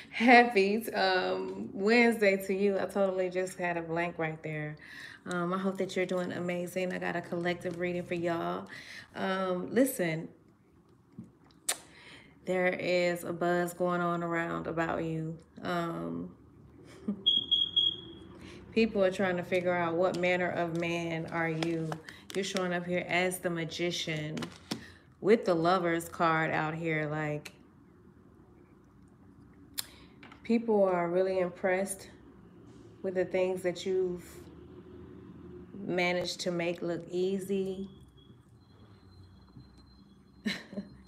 Happy Wednesday to you. I totally just had a blank right there. I hope that you're doing amazing. I got a collective reading for y'all. Listen, there is a buzz going on around about you. People are trying to figure out what manner of man are you. You're showing up here as the magician with the lovers card out here. Like, people are really impressed with the things that you've managed to make look easy.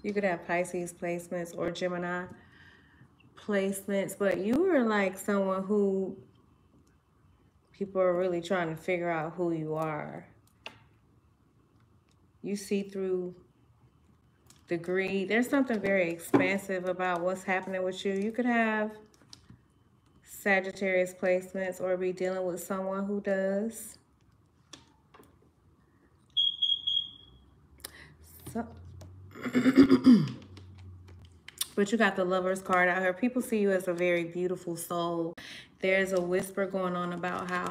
You could have Pisces placements or Gemini placements, but you are like someone who people are really trying to figure out who you are. You see through the greed. There's something very expansive about what's happening with you. You could have Sagittarius placements or be dealing with someone who does. So, but you got the Lovers card out here. People see you as a very beautiful soul. There's a whisper going on about how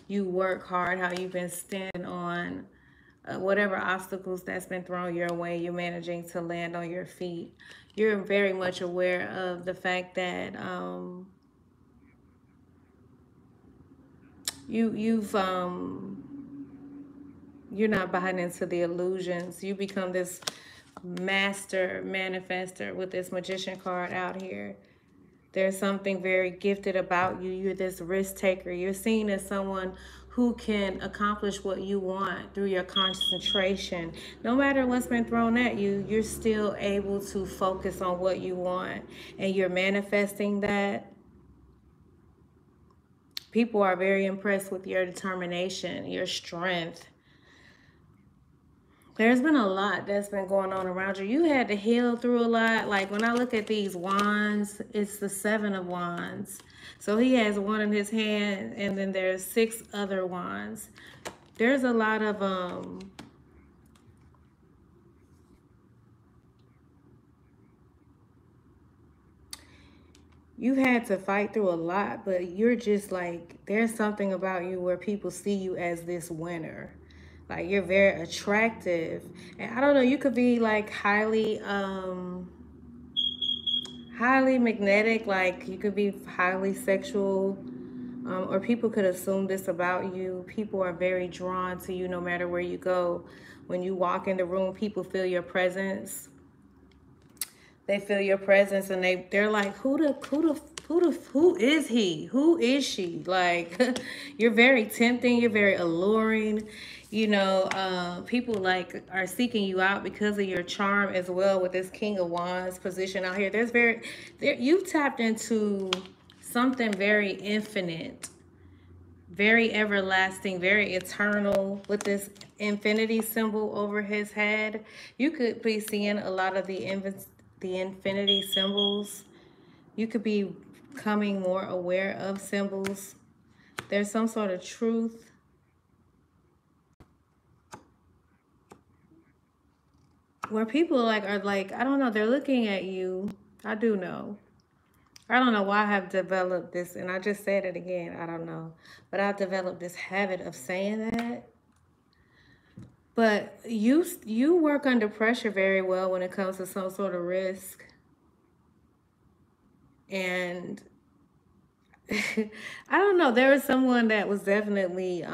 you work hard, how you've been standing on whatever obstacles that's been thrown your way. You're managing to land on your feet. You're very much aware of the fact that you're not buying into the illusions. You become this master manifester with this magician card out here. There's something very gifted about you. You're this risk taker. You're seen as someone who can accomplish what you want through your concentration. No matter what's been thrown at you, you're still able to focus on what you want, and you're manifesting that. People are very impressed with your determination, your strength. There's been a lot that's been going on around you. You had to heal through a lot. Like, when I look at these wands, it's the Seven of Wands. So he has one in his hand, and then there's 6 other wands. There's a lot of you've had to fight through a lot, but you're just like, there's something about you where people see you as this winner. Like, you're very attractive. And I don't know, you could be like highly magnetic, like you could be highly sexual, or people could assume this about you. People are very drawn to you no matter where you go. When you walk in the room, people feel your presence. They feel your presence, and they're like, who is he? Who is she? Like, you're very tempting. You're very alluring. You know, people like are seeking you out because of your charm as well. With this King of Wands position out here, you've tapped into something very infinite, very everlasting, very eternal. With this infinity symbol over his head, you could be seeing a lot of the infinity symbols. You could be becoming more aware of symbols. There's some sort of truth. Where people are like, I don't know, they're looking at you. I do know. I don't know why I have developed this, and I just said it again. I don't know. But I've developed this habit of saying that. But you work under pressure very well when it comes to some sort of risk. And I don't know, there was someone that was definitely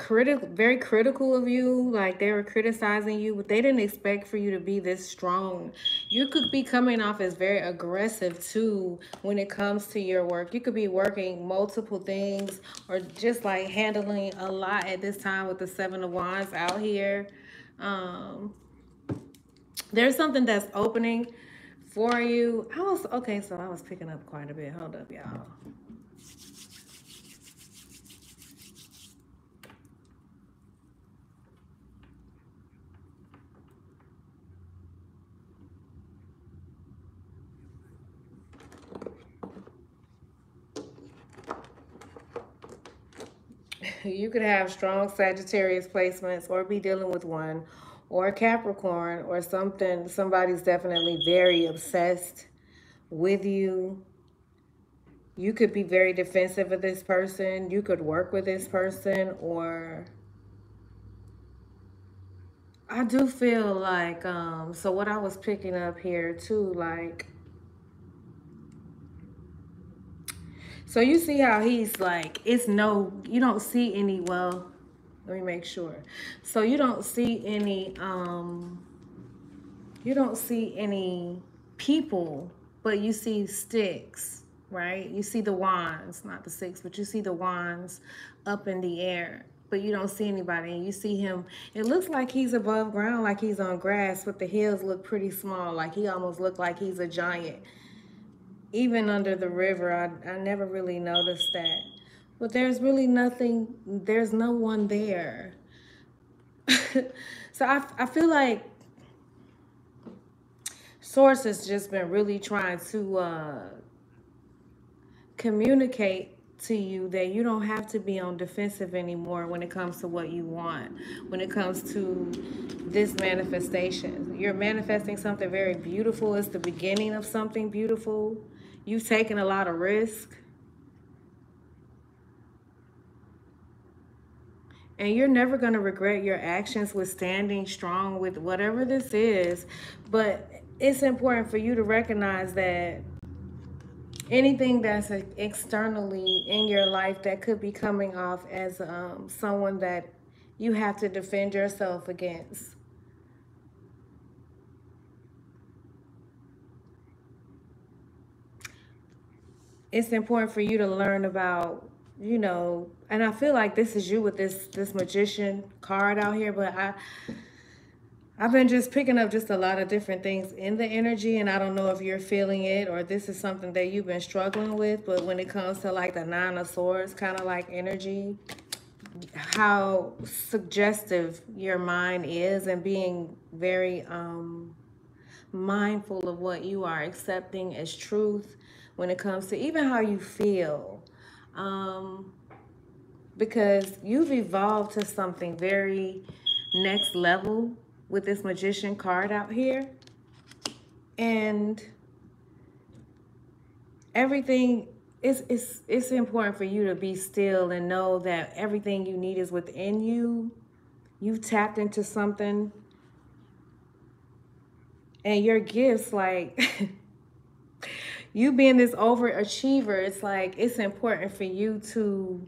very critical of you. Like, they were criticizing you, but they didn't expect for you to be this strong. You could be coming off as very aggressive too when it comes to your work. You could be working multiple things, or just like handling a lot at this time with the Seven of Wands out here. um there's something that's opening for you. So I was picking up quite a bit. Hold up, y'all. You could have strong Sagittarius placements or be dealing with one, or Capricorn or something. Somebody's definitely very obsessed with you. You could be very defensive of this person. You could work with this person, or I do feel like, so what I was picking up here too, like, so you see how he's like, it's no, you don't see any, well, let me make sure. So you don't see any people, but you see sticks, right? You see the wands, not the six, but you see the wands up in the air, but you don't see anybody. And you see him, it looks like he's above ground, like he's on grass, but the hills look pretty small, like he almost looked like he's a giant. Even under the river, I never really noticed that. But there's really nothing, there's no one there. So I feel like Source has just been really trying to communicate to you that you don't have to be on defensive anymore when it comes to what you want, when it comes to this manifestation. You're manifesting something very beautiful. It's the beginning of something beautiful. You've taken a lot of risk. And you're never going to regret your actions with standing strong with whatever this is. But it's important for you to recognize that anything that's externally in your life that could be coming off as someone that you have to defend yourself against. It's important for you to learn about, you know, and I feel like this is you with this magician card out here, but I've been just picking up just a lot of different things in the energy, and I don't know if you're feeling it or this is something that you've been struggling with, but when it comes to like the Nine of Swords kind of like energy, how suggestive your mind is, and being very mindful of what you are accepting as truth when it comes to even how you feel. Um, because you've evolved to something very next level with this magician card out here. And everything it's important for you to be still and know that everything you need is within you. You've tapped into something, and your gifts, like you being this overachiever, it's like it's important for you to,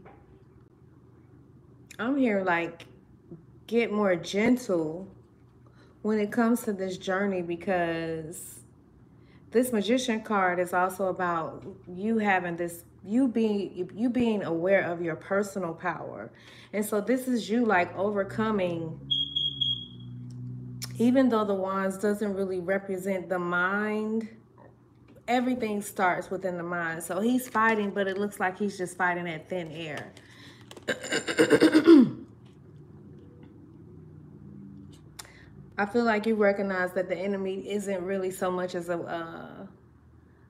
I'm here like, get more gentle when it comes to this journey, because this magician card is also about you having this, you being aware of your personal power. And so this is you like overcoming, even though the wands doesn't really represent the mind, everything starts within the mind. So he's fighting, but it looks like he's just fighting at thin air. I feel like you recognize that the enemy isn't really so much as an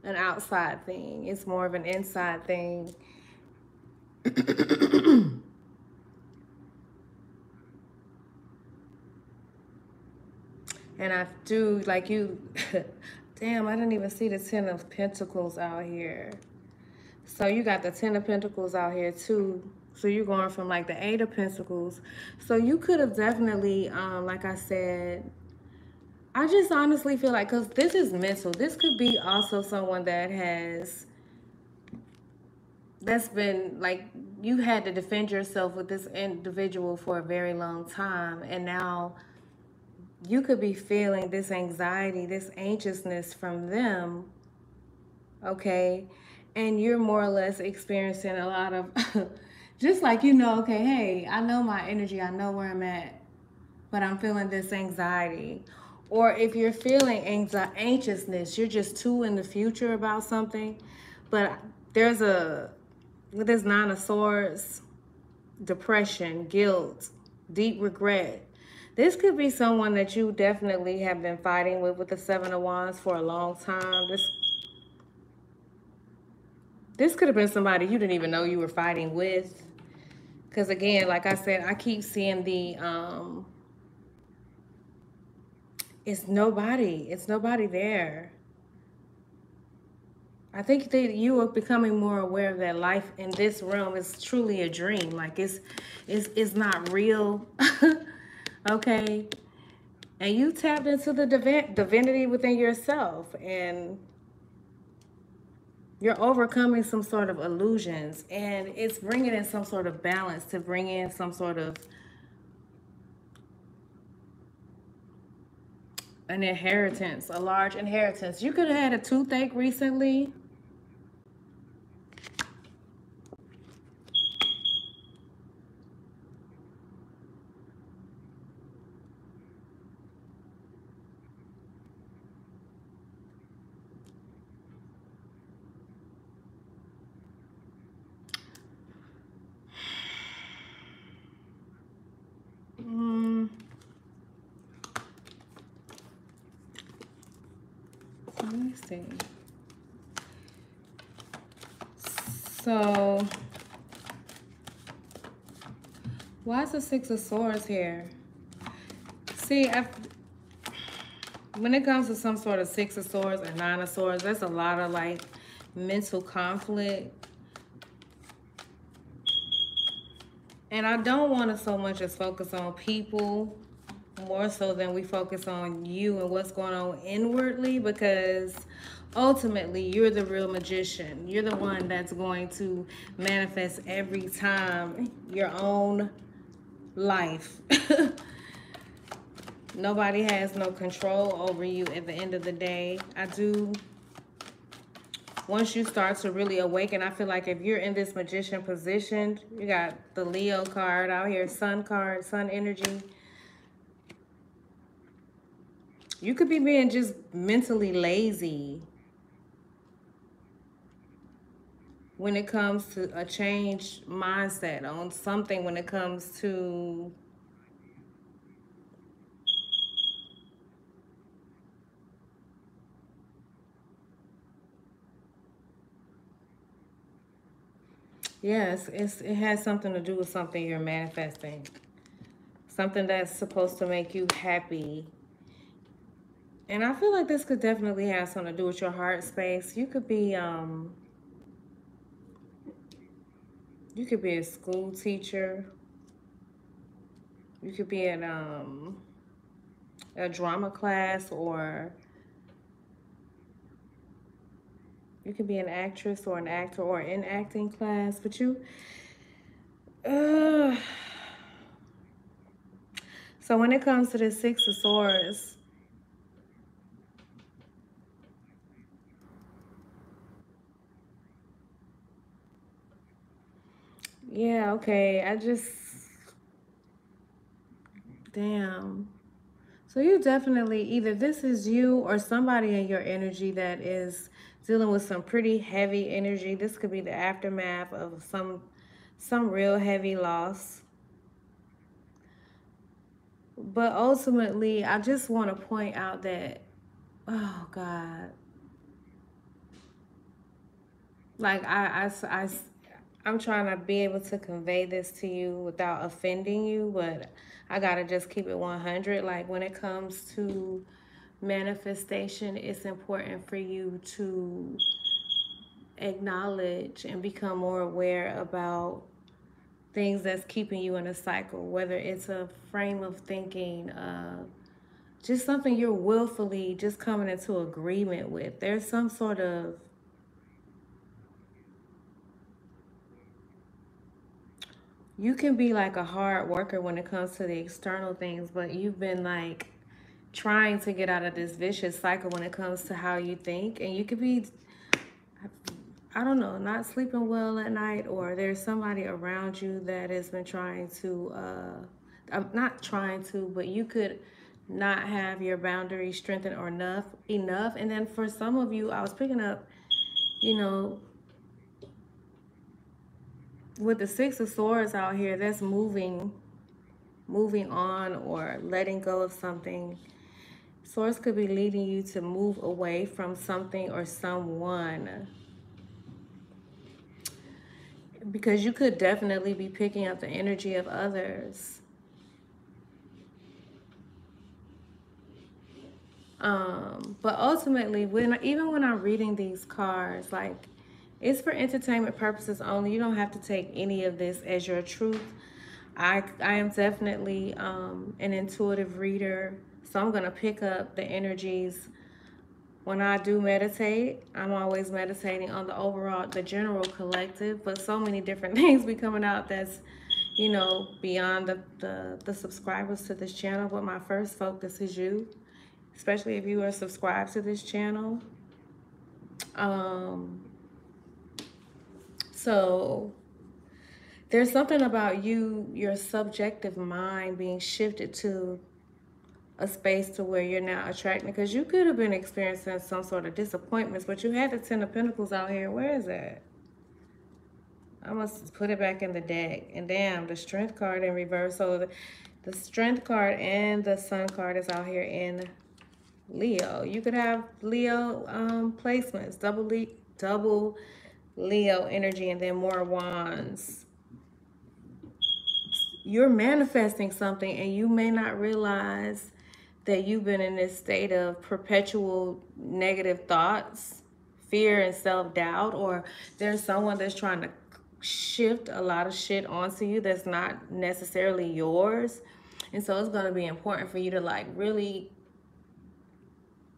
outside thing. It's more of an inside thing. And I do, like you, damn, I didn't even see the Ten of Pentacles out here. So you got the Ten of Pentacles out here too. So you're going from like the Eight of Pentacles. So you could have definitely, like I said, I just honestly feel like, because this is mental, this could be also someone that that's been like, you had to defend yourself with this individual for a very long time, and now you could be feeling this anxiety, this anxiousness from them, okay? And you're more or less experiencing a lot of, just like, you know, okay, hey, I know my energy, I know where I'm at, but I'm feeling this anxiety. Or if you're feeling anxiousness, you're just too in the future about something. But there's with this Nine of Swords, depression, guilt, deep regret. This could be someone that you definitely have been fighting with the Seven of Wands for a long time. This could have been somebody you didn't even know you were fighting with. Because again, like I said, I keep seeing it's nobody. It's nobody there. I think that you are becoming more aware of that life in this realm is truly a dream. Like it's not real. Okay. And you tapped into the divinity within yourself, and you're overcoming some sort of illusions, and it's bringing in some sort of balance to bring in some sort of an inheritance, a large inheritance. You could have had a toothache recently. Mm, let me see. So, why is the Six of Swords here? See, when it comes to some sort of Six of Swords and Nine of Swords, that's a lot of like mental conflict. And I don't want to so much as focus on people more so than we focus on you and what's going on inwardly, because ultimately you're the real magician. You're the one that's going to manifest every time your own life. Nobody has no control over you at the end of the day. Once you start to really awaken, I feel like if you're in this magician position, you got the Leo card out here, sun card, sun energy. You could be being just mentally lazy when it comes to a change mindset on something, when it comes to yes, it has something to do with something you're manifesting. Something that's supposed to make you happy. And I feel like this could definitely have something to do with your heart space. You could be a school teacher. You could be in a drama class, or you could be an actress or an actor or in acting class. But uh, so when it comes to the Six of Swords, yeah, okay, damn. So you definitely, either this is you or somebody in your energy that is dealing with some pretty heavy energy. This could be the aftermath of some real heavy loss. But ultimately, I just want to point out that, oh God, like I'm trying to be able to convey this to you without offending you, but I gotta just keep it 100. Like when it comes to manifestation, it's important for you to acknowledge and become more aware about things that's keeping you in a cycle, whether it's a frame of thinking, just something you're willfully just coming into agreement with. There's some sort of, you can be like a hard worker when it comes to the external things, but you've been like trying to get out of this vicious cycle when it comes to how you think. And you could be, I don't know, not sleeping well at night, or there's somebody around you that has been trying to, not trying to, but you could not have your boundaries strengthened or enough. And then for some of you, I was picking up, you know, with the Six of Swords out here, that's moving on or letting go of something. Swords could be leading you to move away from something or someone. because you could definitely be picking up the energy of others. But ultimately, even when I'm reading these cards, like, it's for entertainment purposes only. You don't have to take any of this as your truth. I am definitely an intuitive reader, so I'm gonna pick up the energies when I do meditate. I'm always meditating on the overall, the general collective, but so many different things be coming out that's, beyond the subscribers to this channel. But my first focus is you, especially if you are subscribed to this channel. Um, so there's something about you, your subjective mind being shifted to a space to where you're now attracting, because you could have been experiencing some sort of disappointments, but you had the Ten of Pentacles out here. Where is that? I must put it back in the deck. And damn, the Strength card in reverse. So the Strength card and the Sun card is out here in Leo. You could have Leo placements, double Leo energy, and then more wands. You're manifesting something, and you may not realize that you've been in this state of perpetual negative thoughts, fear, and self-doubt, or there's someone that's trying to shift a lot of shit onto you that's not necessarily yours. And so it's going to be important for you to like really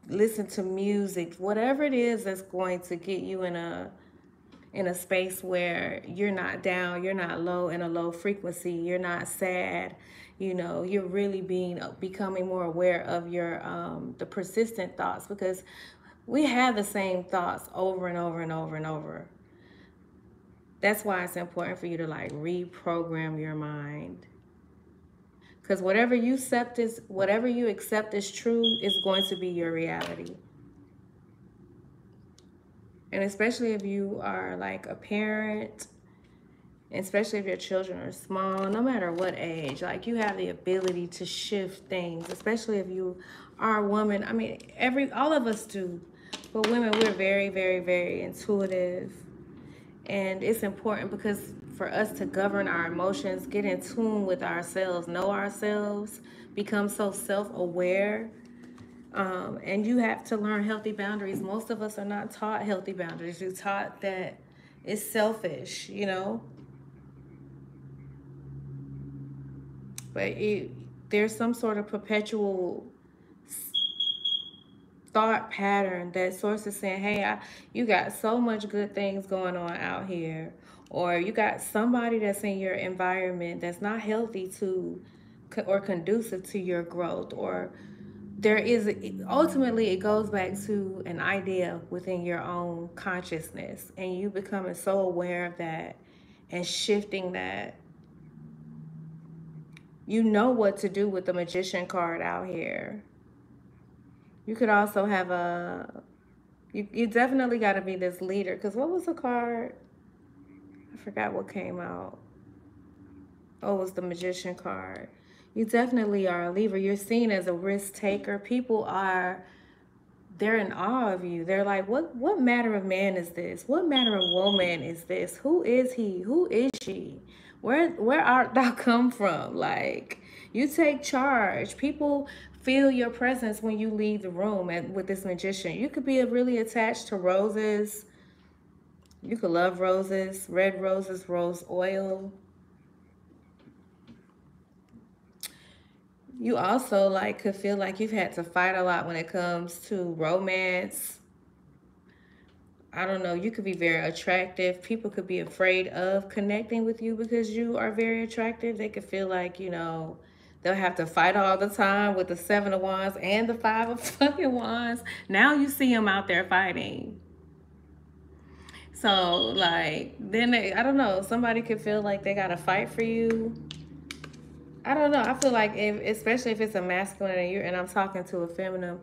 listen to music, whatever it is that's going to get you in a space where you're not down, you're not low in a low frequency, you're not sad. You're really becoming more aware of your the persistent thoughts, because we have the same thoughts over and over and over and over. That's why it's important for you to like reprogram your mind, because whatever you accept as true is going to be your reality. And especially if you are like a parent, especially if your children are small, no matter what age, like, you have the ability to shift things, especially if you are a woman. I mean, all of us do, but women, we're very, very, very intuitive. And it's important because for us to govern our emotions, get in tune with ourselves, know ourselves, become so self-aware. And you have to learn healthy boundaries. Most of us are not taught healthy boundaries. You're taught that it's selfish. But there's some sort of perpetual thought pattern that source is saying, hey, you got so much good things going on out here, or you got somebody that's in your environment that's not healthy to or conducive to your growth, or there is, ultimately it goes back to an idea within your own consciousness, and you becoming so aware of that and shifting that. You know what to do with the Magician card out here. You could also have you definitely got to be this leader, because what was the card? I forgot what came out. Oh, it was the Magician card. You definitely are a leader. You're seen as a risk taker. They're in awe of you. They're like, what manner of man is this? What manner of woman is this? Who is he? Who is she? Where art thou come from? Like, you take charge. People feel your presence when you leave the room with this Magician. You could be really attached to roses. You could love roses, red roses, rose oil. You also like could feel like you've had to fight a lot when it comes to romance. I don't know, you could be very attractive. People could be afraid of connecting with you because you are very attractive. They could feel like, they'll have to fight all the time with the Seven of Wands and the Five of fucking Wands. Now you see them out there fighting. So, like, then I don't know, somebody could feel like they got to fight for you. I don't know. I feel like, especially if it's a masculine and I'm talking to a feminine,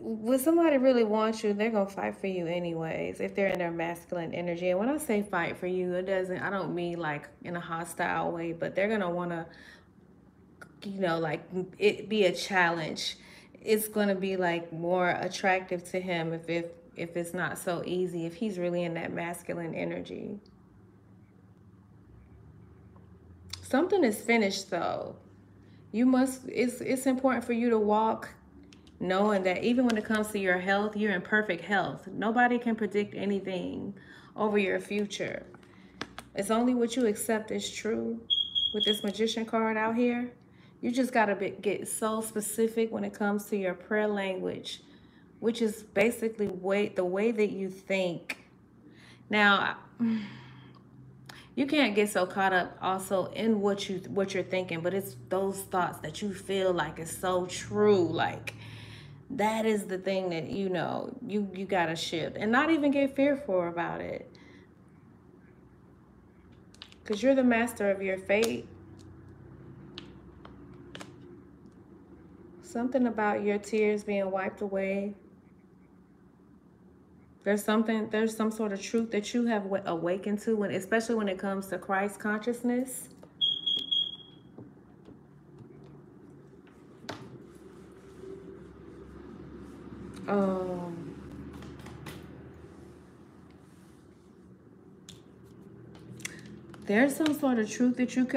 when somebody really wants you, they're gonna fight for you anyways. If they're in their masculine energy, and when I say fight for you, I don't mean like in a hostile way, but they're gonna want to, like, it be a challenge. It's gonna be like more attractive to him if it's not so easy, if he's really in that masculine energy. Something is finished though. It's important for you to walk knowing that even when it comes to your health, you're in perfect health. Nobody can predict anything over your future. It's only what you accept is true. With this magician card out here, you just got to get so specific when it comes to your prayer language, which is basically the way that you think. Now, you can't get so caught up also in what you're thinking, but it's those thoughts that you feel like is so true. Like, that is the thing that you gotta shift and not even get fearful about it, because you're the master of your fate. Something about your tears being wiped away. There's some sort of truth that you have awakened to, especially when it comes to Christ consciousness. Um, there's some sort of truth that you could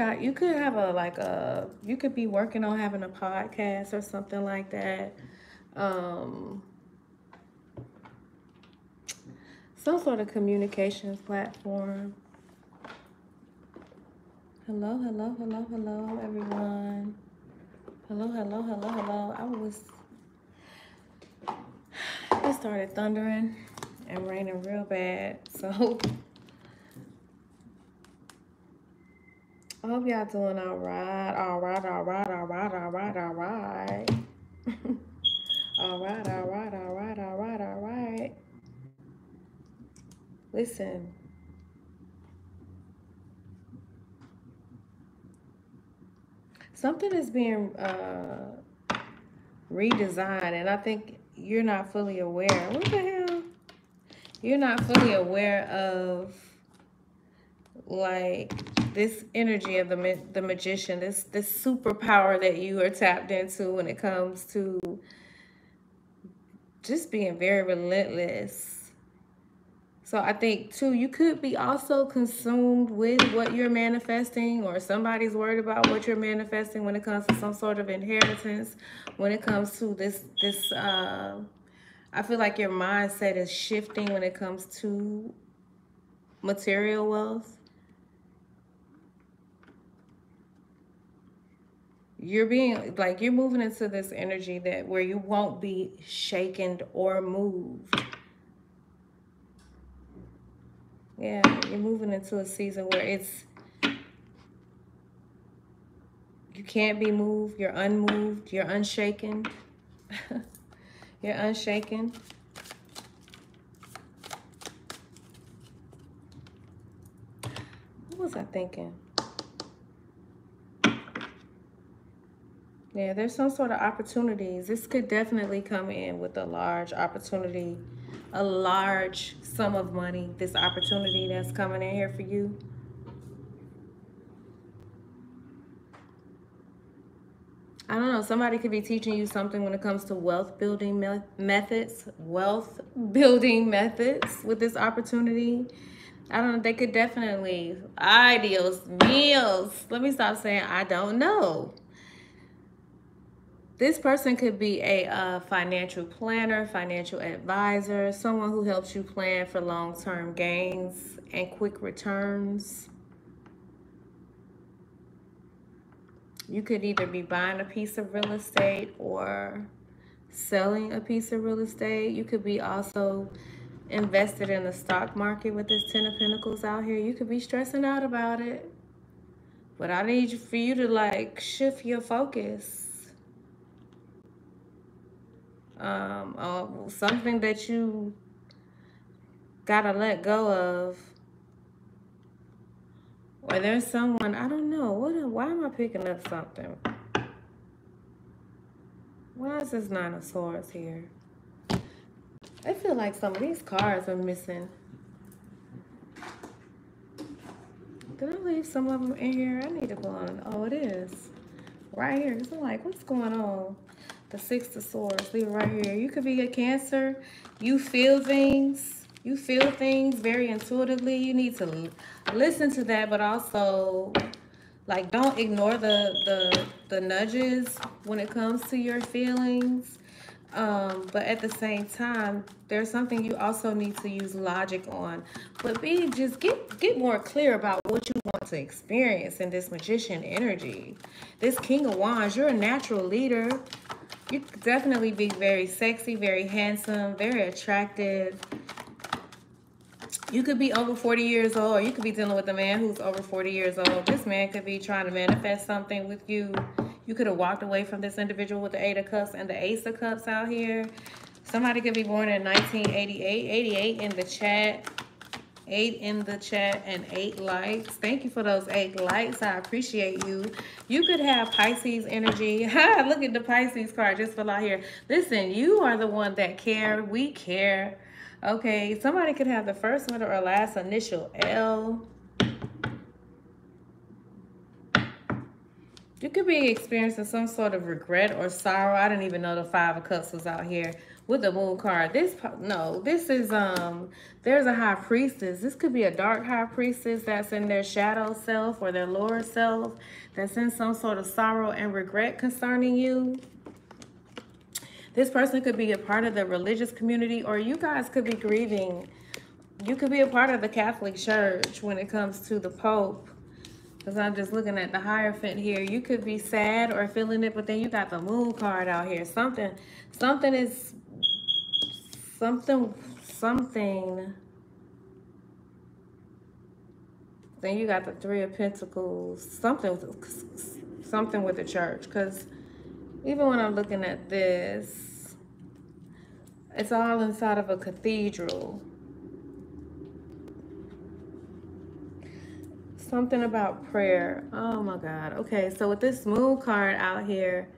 have you could be working on having a podcast or something like that. Um, some sort of communications platform. Hello, hello, hello, hello, everyone. Hello, hello, hello, hello. It started thundering and raining real bad, so I hope y'all doing all right. All right, all right, all right, all right, all right. All right, all right, all right, all right, all right. Listen, something is being redesigned, and I think you're not fully aware. What the hell? You're not fully aware of like this energy of the magician, this superpower that you are tapped into when it comes to just being very relentless. So I think too, you could be also consumed with what you're manifesting, or somebody's worried about what you're manifesting when it comes to some sort of inheritance. When it comes to I feel like your mindset is shifting when it comes to material wealth. You're moving into this energy that where you won't be shaken or moved. Yeah, you're moving into a season where you can't be moved, you're unmoved, you're unshaken. You're unshaken. What was I thinking? Yeah, there's some sort of opportunities. This could definitely come in with a large opportunity, a large sum of money. This opportunity that's coming in here for you. I don't know. Somebody could be teaching you something when it comes to wealth building methods, with this opportunity. I don't know. They could definitely ideals, meals. Let me stop saying I don't know. This person could be a financial planner, financial advisor, someone who helps you plan for long-term gains and quick returns. You could either be buying a piece of real estate or selling a piece of real estate. You could be also invested in the stock market with this Ten of Pentacles out here. You could be stressing out about it. But I need for you to like shift your focus. Something that you gotta let go of. Or there's someone, I don't know, why am I picking up something? Why is this Nine of Swords here? I feel like some of these cards are missing. Did I leave some of them in here? I need to go on. Oh, it is. Right here. So I'm like, what's going on? The Six of Swords. Leave it right here. You could be a Cancer. You feel things. You feel things very intuitively. You need to listen to that, but also, like, don't ignore the nudges when it comes to your feelings. But at the same time, there's something you also need to use logic on. But just get more clear about what you want to experience in this magician energy. This King of Wands, you're a natural leader. You could definitely be very sexy, very handsome, very attractive. You could be over 40 years old, or you could be dealing with a man who's over 40 years old. This man could be trying to manifest something with you. You could have walked away from this individual with the Eight of Cups and the Ace of Cups out here. Somebody could be born in 1988. 88 in the chat. 8 in the chat and 8 likes. Thank you for those 8 likes. I appreciate you. You could have Pisces energy. Look at the Pisces card just fell out here. Listen, you are the one that care. We care. Okay, somebody could have the first letter or last initial L. You could be experiencing some sort of regret or sorrow. I didn't even know the Five of Cups was out here with the Moon card. This is there's a High Priestess. This could be a dark High Priestess that's in their shadow self or their lower self that's in some sort of sorrow and regret concerning you. This person could be a part of the religious community, or you guys could be grieving. You could be a part of the Catholic Church when it comes to the Pope. Because I'm just looking at the Hierophant here. You could be sad or feeling it, but then you got the Moon card out here. Something. Then you got the Three of Pentacles. Something with the church. Because even when I'm looking at this, it's all inside of a cathedral. Something about prayer. Oh my God. Okay, so with this Moon card out here,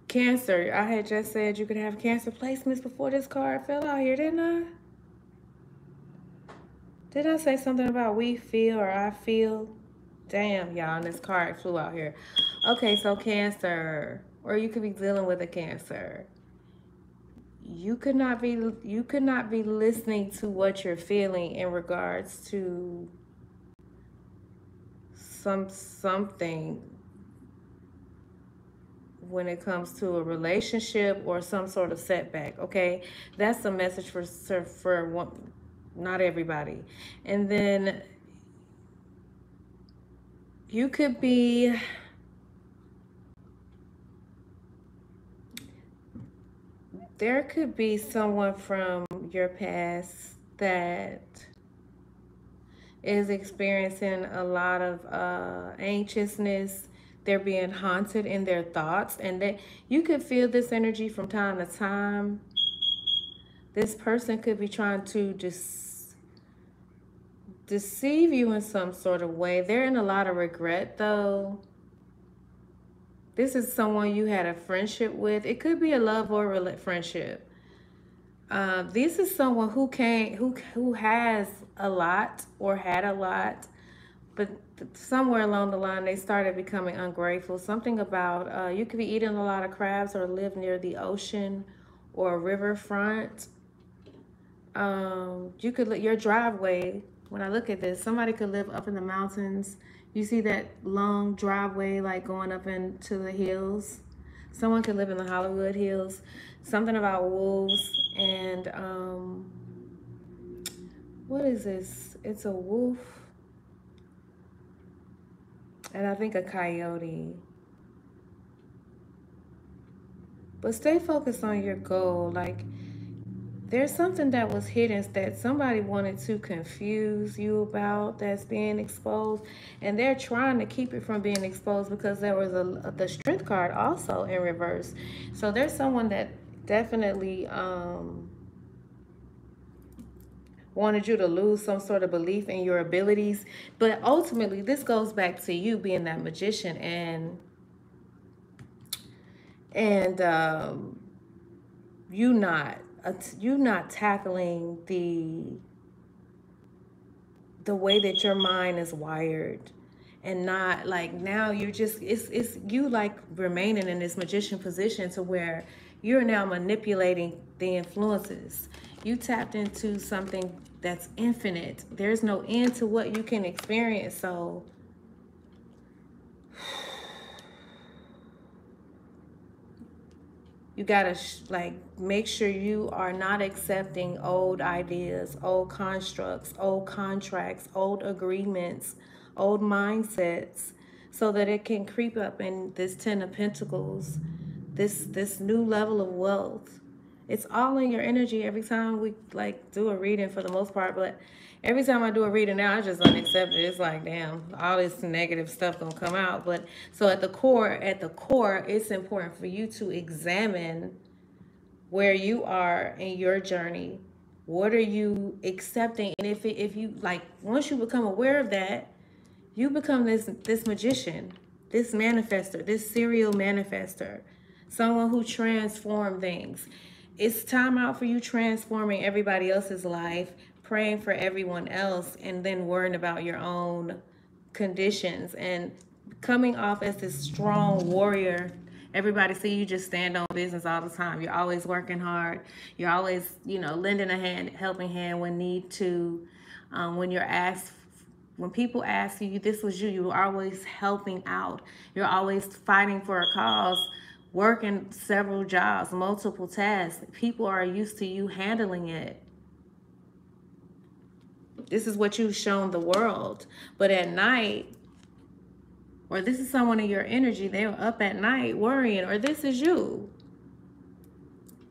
Cancer. I had just said you could have Cancer placements before this card fell out here, didn't I? Did I say something about we feel or I feel? Damn, y'all, and this card flew out here. Okay, so Cancer. Or you could be dealing with a Cancer. You could not be listening to what you're feeling in regards to something when it comes to a relationship or some sort of setback. Okay, that's a message for one, not everybody. And then you could be there could be someone from your past that is experiencing a lot of anxiousness. They're being haunted in their thoughts, and that you could feel this energy from time to time. This person could be trying to deceive you in some sort of way. They're in a lot of regret, though. This is someone you had a friendship with. It could be a love or friendship. This is someone who has a lot or had a lot, but somewhere along the line they started becoming ungrateful. Something about you could be eating a lot of crabs or live near the ocean or a riverfront. You could your driveway. When I look at this, somebody could live up in the mountains. You see that long driveway like going up into the hills. Someone could live in the Hollywood Hills. Something about wolves and what is this? It's a wolf and I think a coyote. But stay focused on your goal. Like, there's something that was hidden that somebody wanted to confuse you about that's being exposed, and they're trying to keep it from being exposed because there was the Strength card also in reverse. So there's someone that definitely wanted you to lose some sort of belief in your abilities, but ultimately this goes back to you being that magician and you not tackling the way that your mind is wired and not like, now you're just, it's you like remaining in this magician position to where you're now manipulating the influences. You tapped into something that's infinite. There's no end to what you can experience. So you gotta like make sure you are not accepting old ideas, old constructs, old contracts, old agreements, old mindsets, so that it can creep up in this Ten of Pentacles, this new level of wealth. It's all in your energy every time we like do a reading for the most part, but every time I do a reading now, I just unaccept it. It's like, damn, all this negative stuff gonna come out. But so at the core, it's important for you to examine where you are in your journey. What are you accepting? And if you like, once you become aware of that, you become this magician, this manifester, this serial manifester, someone who transforms things. It's time out for you transforming everybody else's life, praying for everyone else, and then worrying about your own conditions and coming off as this strong warrior. Everybody see you just stand on business all the time. You're always working hard. You're always, lending a hand, helping hand when need to. When you're asked, when people ask you, this was you, you're always helping out. You're always fighting for a cause, working several jobs, multiple tasks. People are used to you handling it. This is what you've shown the world. But at night, or this is someone in your energy, they're up at night worrying, or this is you.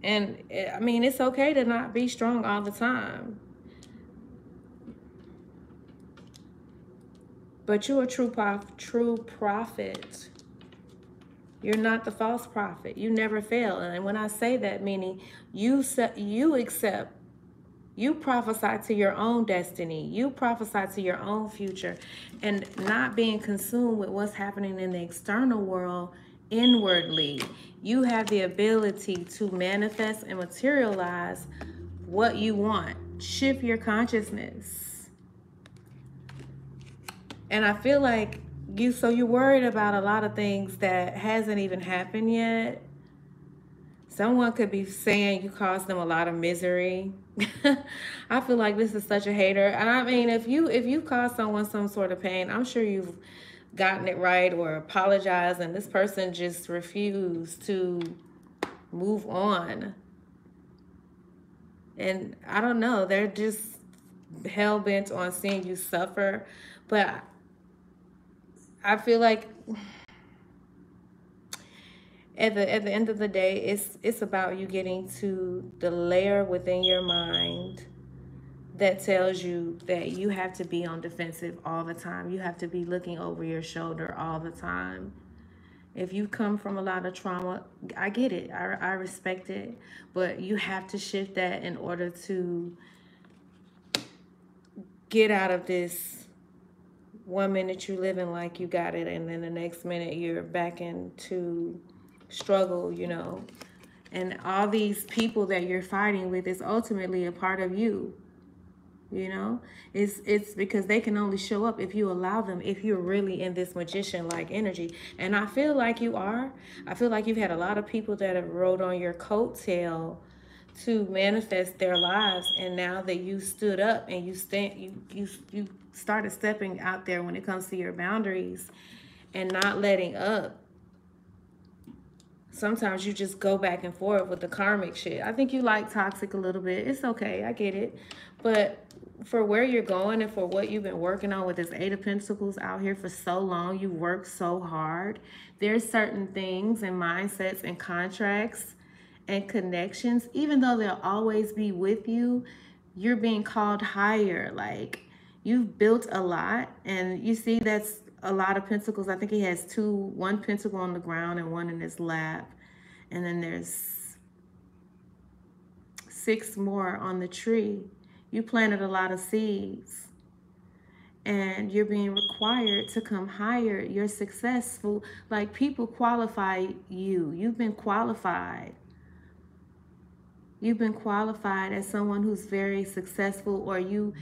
And I mean, it's okay to not be strong all the time. But you're a true prophet. You're not the false prophet. You never fail. And when I say that, meaning you accept, you prophesy to your own destiny. You prophesy to your own future, and not being consumed with what's happening in the external world inwardly. You have the ability to manifest and materialize what you want. Shift your consciousness. And I feel like you're worried about a lot of things that hasn't even happened yet. Someone could be saying you caused them a lot of misery. I feel like this is such a hater. And I mean, if you cause someone some sort of pain, I'm sure you've gotten it right or apologized, and this person just refused to move on. And I don't know, they're just hell-bent on seeing you suffer. But I feel like at the end of the day, it's about you getting to the layer within your mind that tells you that you have to be on defensive all the time. You have to be looking over your shoulder all the time. If you come from a lot of trauma, I get it. I respect it. But you have to shift that in order to get out of this 1 minute you living like you got it, and then the next minute you're back into struggle, And all these people that you're fighting with is ultimately a part of you. It's because they can only show up if you allow them, if you're really in this magician like energy. And I feel like you are. I feel like you've had a lot of people that have rode on your coattail to manifest their lives, and now that you stood up and you started stepping out there when it comes to your boundaries and not letting up. Sometimes you just go back and forth with the karmic shit. I think you like toxic a little bit. It's okay, I get it. But for where you're going and for what you've been working on with this Eight of Pentacles out here for so long, you worked so hard. There's certain things and mindsets and contracts and connections, even though they'll always be with you, you're being called higher. Like, you've built a lot, and you see that's a lot of pentacles. I think he has one pentacle on the ground and one in his lap, and then there's 6 more on the tree. You planted a lot of seeds, and you're being required to come higher. You're successful. Like, people qualify you. You've been qualified. You've been qualified as someone who's very successful, or you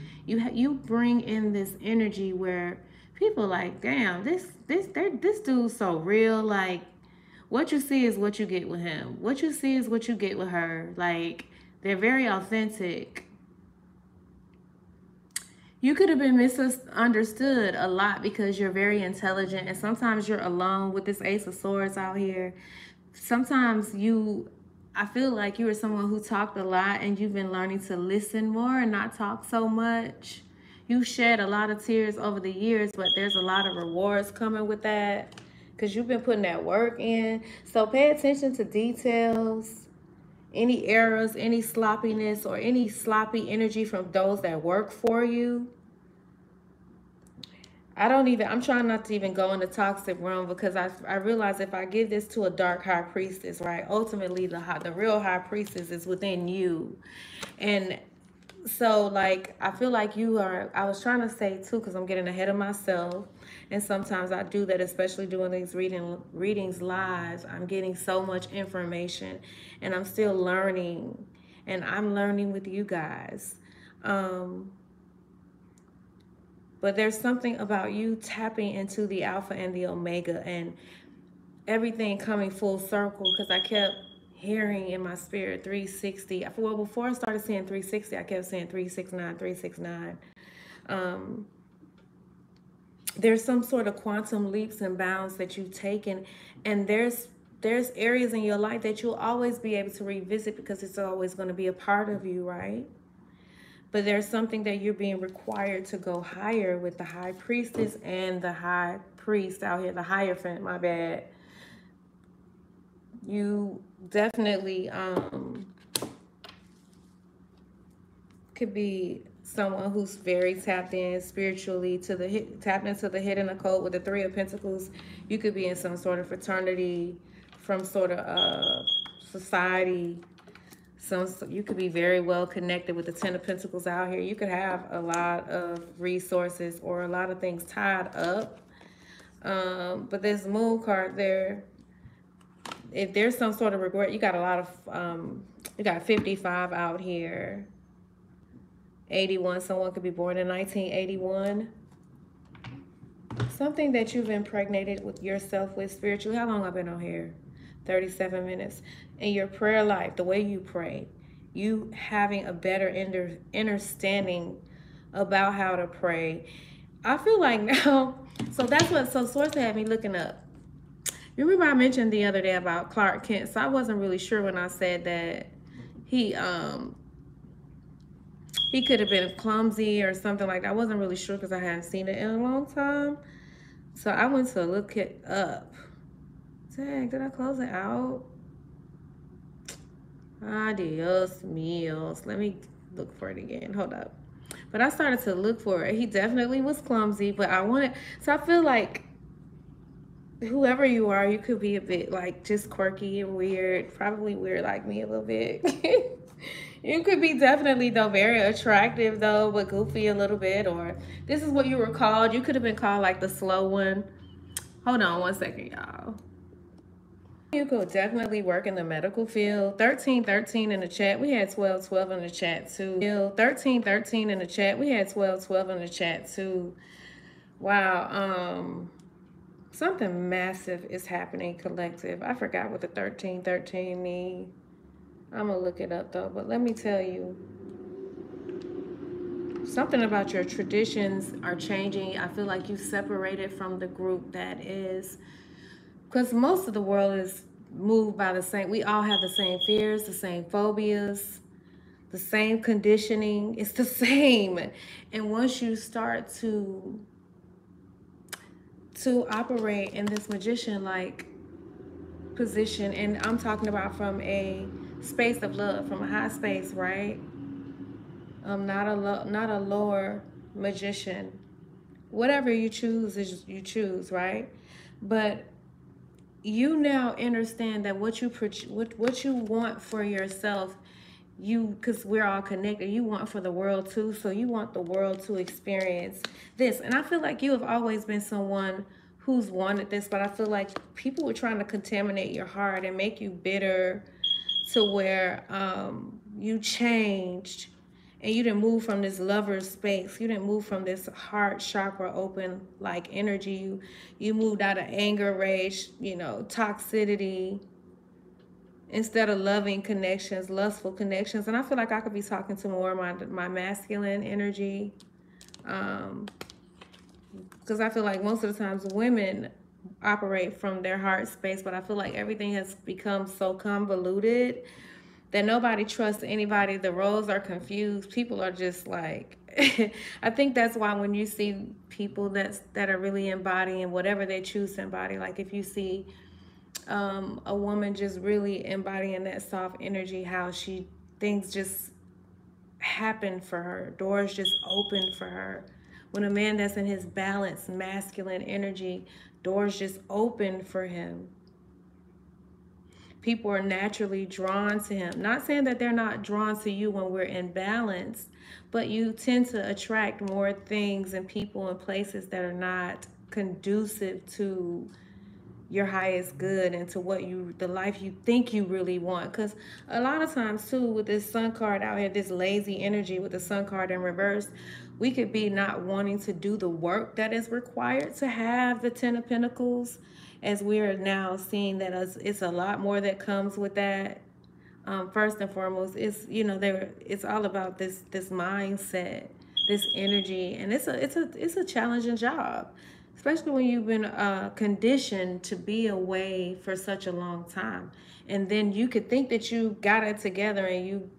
bring in this energy where People like, damn, this dude's so real. Like, what you see is what you get with him. What you see is what you get with her. Like, they're very authentic. You could have been misunderstood a lot because you're very intelligent, and sometimes you're alone with this Ace of Swords out here. Sometimes I feel like you were someone who talked a lot, and you've been learning to listen more and not talk so much. You shed a lot of tears over the years, but there's a lot of rewards coming with that because you've been putting that work in. So pay attention to details, any errors, any sloppiness, or any sloppy energy from those that work for you. I'm trying not to even go in the toxic realm because I realize if I give this to a dark high priestess, right, ultimately the real high priestess is within you. And so, like, I feel like I was trying to say too, because I'm getting ahead of myself. And sometimes I do that, especially doing these readings live. I'm getting so much information and I'm still learning, and I'm learning with you guys. But there's something about you tapping into the alpha and the omega and everything coming full circle, because I kept hearing in my spirit 360. Well, before I started saying 360, I kept saying 369, 369. There's some sort of quantum leaps and bounds that you've taken, and there's areas in your life that you'll always be able to revisit because it's always going to be a part of you, right? But there's something that you're being required to go higher with the high priestess and the high priest out here, the Hierophant, my bad. You definitely could be someone who's very tapped in spiritually tapped into the hidden occult with the Three of Pentacles. You could be in some sort of fraternity, from sort of society. You could be very well connected with the Ten of Pentacles out here. You could have a lot of resources or a lot of things tied up. But this Moon card there, if there's some sort of regret, you got a lot of, you got 55 out here. 81, someone could be born in 1981. Something that you've impregnated with yourself with spiritually. How long I've been on here? 37 minutes. In your prayer life, the way you pray, you having a better understanding about how to pray. I feel like now, so Source had me looking up. You remember I mentioned the other day about Clark Kent, so I wasn't really sure when I said that he could have been clumsy or something like that. I wasn't really sure because I hadn't seen it in a long time. So I went to look it up. Dang, did I close it out? Adios míos. Let me look for it again. Hold up. But I started to look for it. He definitely was clumsy, but so I feel like whoever you are, you could be a bit like just quirky and weird, probably weird like me a little bit. You could be definitely though very attractive though, but goofy a little bit, or this is what you were called. You could have been called like the slow one. Hold on one second, y'all. You could definitely work in the medical field. 1313 in the chat. We had 1212 in the chat too. 1313 in the chat. We had 1212 in the chat too. Wow. Something massive is happening collective. I forgot what the 1313 means. I'm gonna look it up though, but let me tell you, something about your traditions are changing. I feel like you separated from the group that is, because most of the world is moved by the same, we all have the same fears, the same phobias, the same conditioning. It's the same. And once you start to operate in this magician-like position, and I'm talking about from a space of love, from a high space, right? Not a lower magician. Whatever you choose is you choose, right? But you now understand that what you want for yourself, because we're all connected, you want for the world too. So you want the world to experience this. And I feel like you have always been someone who's wanted this, but I feel like people were trying to contaminate your heart and make you bitter to where you changed And you didn't move from this lover space. You didn't move from this heart chakra open like energy. You moved out of anger, rage, you know, toxicity, instead of loving connections, lustful connections. And I feel like I could be talking to more of my masculine energy. Because I feel like most of the times women operate from their heart space, but I feel like everything has become so convoluted that nobody trusts anybody. The roles are confused. People are just like, I think that's why when you see people that are really embodying whatever they choose to embody, like if you see a woman just really embodying that soft energy, how things just happen for her, doors just open for her. When a man that's in his balanced masculine energy, doors just open for him. People are naturally drawn to him. Not saying that they're not drawn to you when we're in balance, but you tend to attract more things and people and places that are not conducive to your highest good and to the life you think you really want. Because a lot of times too, with this sun card out here, this lazy energy with the sun card in reverse, we could be not wanting to do the work that is required to have the 10 of Pentacles, as we are now seeing that it's a lot more that comes with that. First and foremost, it's all about this mindset, this energy, and it's a challenging job, especially when you've been conditioned to be away for such a long time, and then you could think that you got it together, and you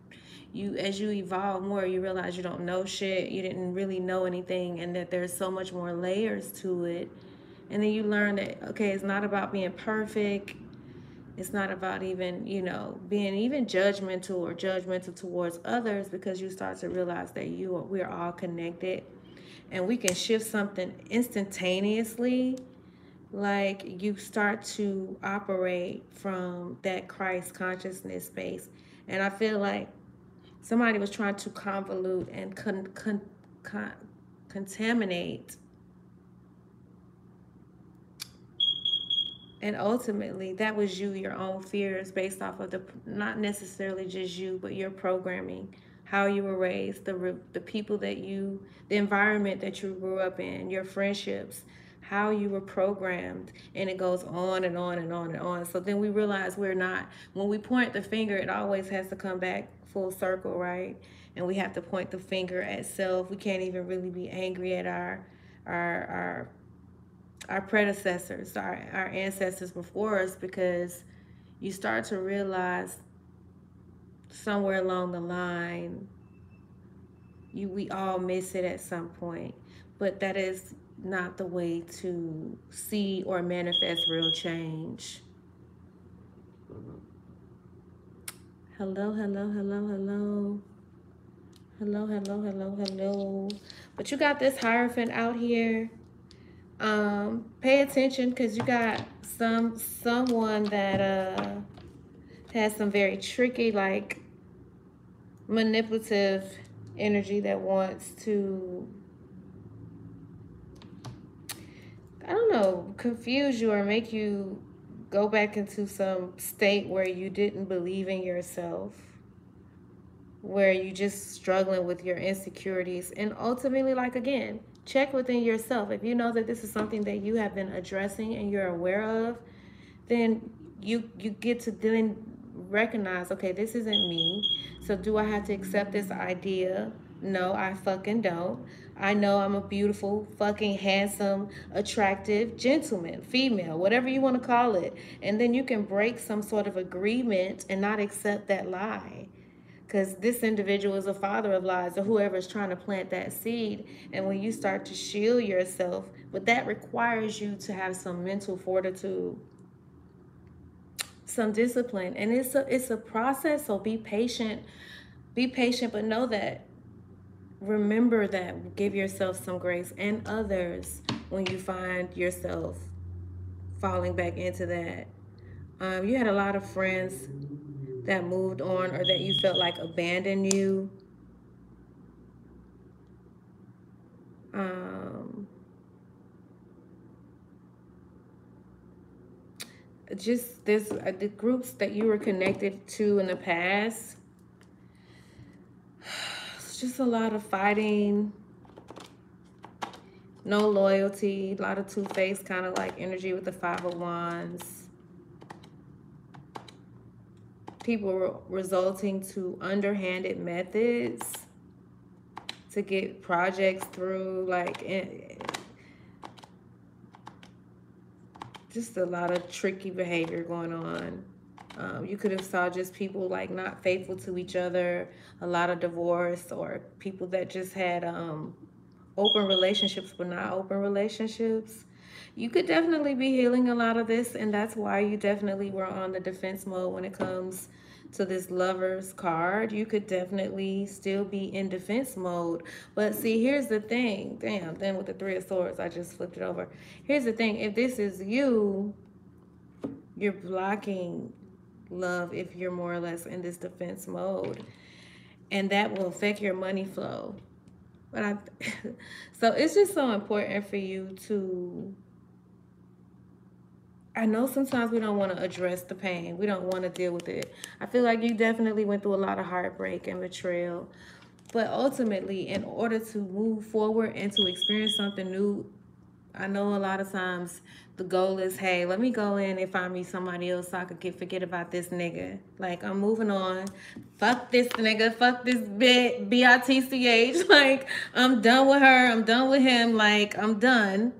as you evolve more, you realize you don't know shit, you didn't really know anything, and that there's so much more layers to it. And then you learn that, okay, it's not about being perfect. It's not about even, being even judgmental towards others, because you start to realize that we're all connected, and we can shift something instantaneously. Like, you start to operate from that Christ consciousness space. And I feel like somebody was trying to convolute and contaminate. And ultimately, that was your own fears, based off of not necessarily just you, but your programming, how you were raised, the people the environment that you grew up in, your friendships, how you were programmed, and it goes on and on and on and on. So then we realize when we point the finger, it always has to come back full circle, right? And we have to point the finger at self. We can't even really be angry at our our predecessors, our ancestors before us, because you start to realize somewhere along the line, we all miss it at some point. But that is not the way to see or manifest real change. Hello, hello, hello, hello. Hello, hello, hello, hello. But you got this Hierophant out here. Pay attention, because you got someone that has some very tricky, like manipulative energy, that wants to, I don't know, confuse you or make you go back into some state where you didn't believe in yourself, where you just struggling with your insecurities. And ultimately, like, again, check within yourself. If you know that this is something that you have been addressing and you're aware of, then you get to then recognize, okay, this isn't me. So do I have to accept this idea? No, I fucking don't. I know I'm a beautiful, fucking handsome, attractive gentleman, female, whatever you want to call it. And then you can break some sort of agreement and not accept that lie, because this individual is a father of lies, or whoever is trying to plant that seed. And when you start to shield yourself, but that requires you to have some mental fortitude, some discipline, and it's a process. So be patient, but know that, remember that, give yourself some grace and others when you find yourself falling back into that. You had a lot of friends that moved on, or that you felt like abandoned you. Um, just this, the groups that you were connected to in the past, just a lot of fighting, no loyalty, a lot of two-faced kind of like energy with the Five of Wands. People resulting to underhanded methods to get projects through, like just a lot of tricky behavior going on. You could have saw just people like not faithful to each other, a lot of divorce, or people that just had open relationships but not open relationships. You could definitely be healing a lot of this, and that's why you definitely were on the defense mode when it comes to this Lovers card. You could definitely still be in defense mode. But see, here's the thing. Damn, then with the Three of Swords, I just flipped it over. Here's the thing. If this is you, you're blocking love if you're more or less in this defense mode. And that will affect your money flow. But so it's just so important for you to, I know sometimes we don't want to address the pain. We don't want to deal with it. I feel like you definitely went through a lot of heartbreak and betrayal. But ultimately, in order to move forward and to experience something new, I know a lot of times the goal is, hey, let me go in and find me somebody else so I could forget about this nigga. Like, I'm moving on. Fuck this nigga. Fuck this B-I-T-C-H. Like, I'm done with her. I'm done with him. Like, I'm done.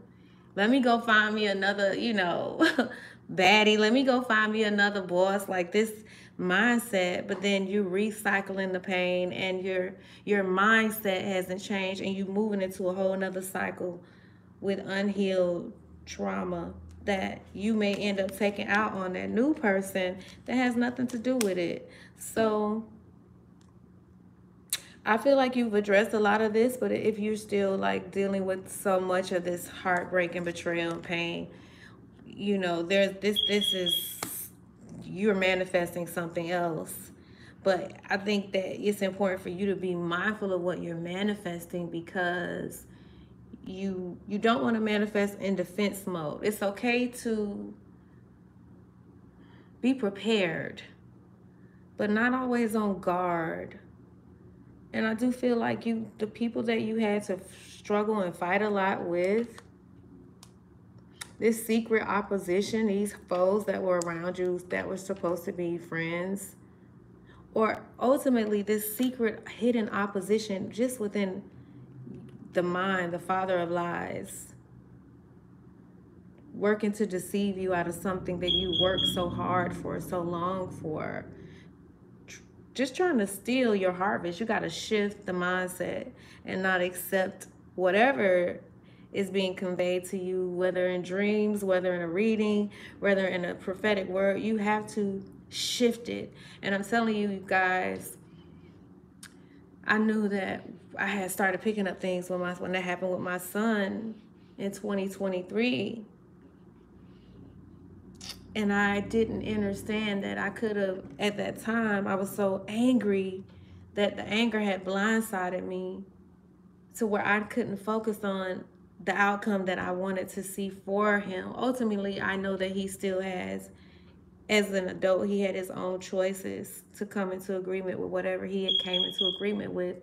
Let me go find me another, baddie. Let me go find me another boss. Like this mindset, but then you recycling the pain, and your mindset hasn't changed, and you moving into a whole nother cycle with unhealed trauma that you may end up taking out on that new person that has nothing to do with it. So I feel like you've addressed a lot of this, but if you're still like dealing with so much of this heartbreak and betrayal and pain, there's this is, you're manifesting something else. But I think that it's important for you to be mindful of what you're manifesting, because you don't want to manifest in defense mode. It's okay to be prepared, but not always on guard. And I do feel like the people that you had to struggle and fight a lot with, this secret opposition, these foes that were around you that were supposed to be friends, or ultimately this secret hidden opposition just within the mind, the father of lies, working to deceive you out of something that you worked so hard for, so long for, just trying to steal your harvest. You got to shift the mindset and not accept whatever is being conveyed to you, whether in dreams, whether in a reading, whether in a prophetic word. You have to shift it. And I'm telling you guys, I knew that I had started picking up things when that happened with my son in 2023. And I didn't understand that I could have, at that time, I was so angry that the anger had blindsided me to where I couldn't focus on the outcome that I wanted to see for him. Ultimately, I know that he still has, as an adult, he had his own choices to come into agreement with whatever he had came into agreement with.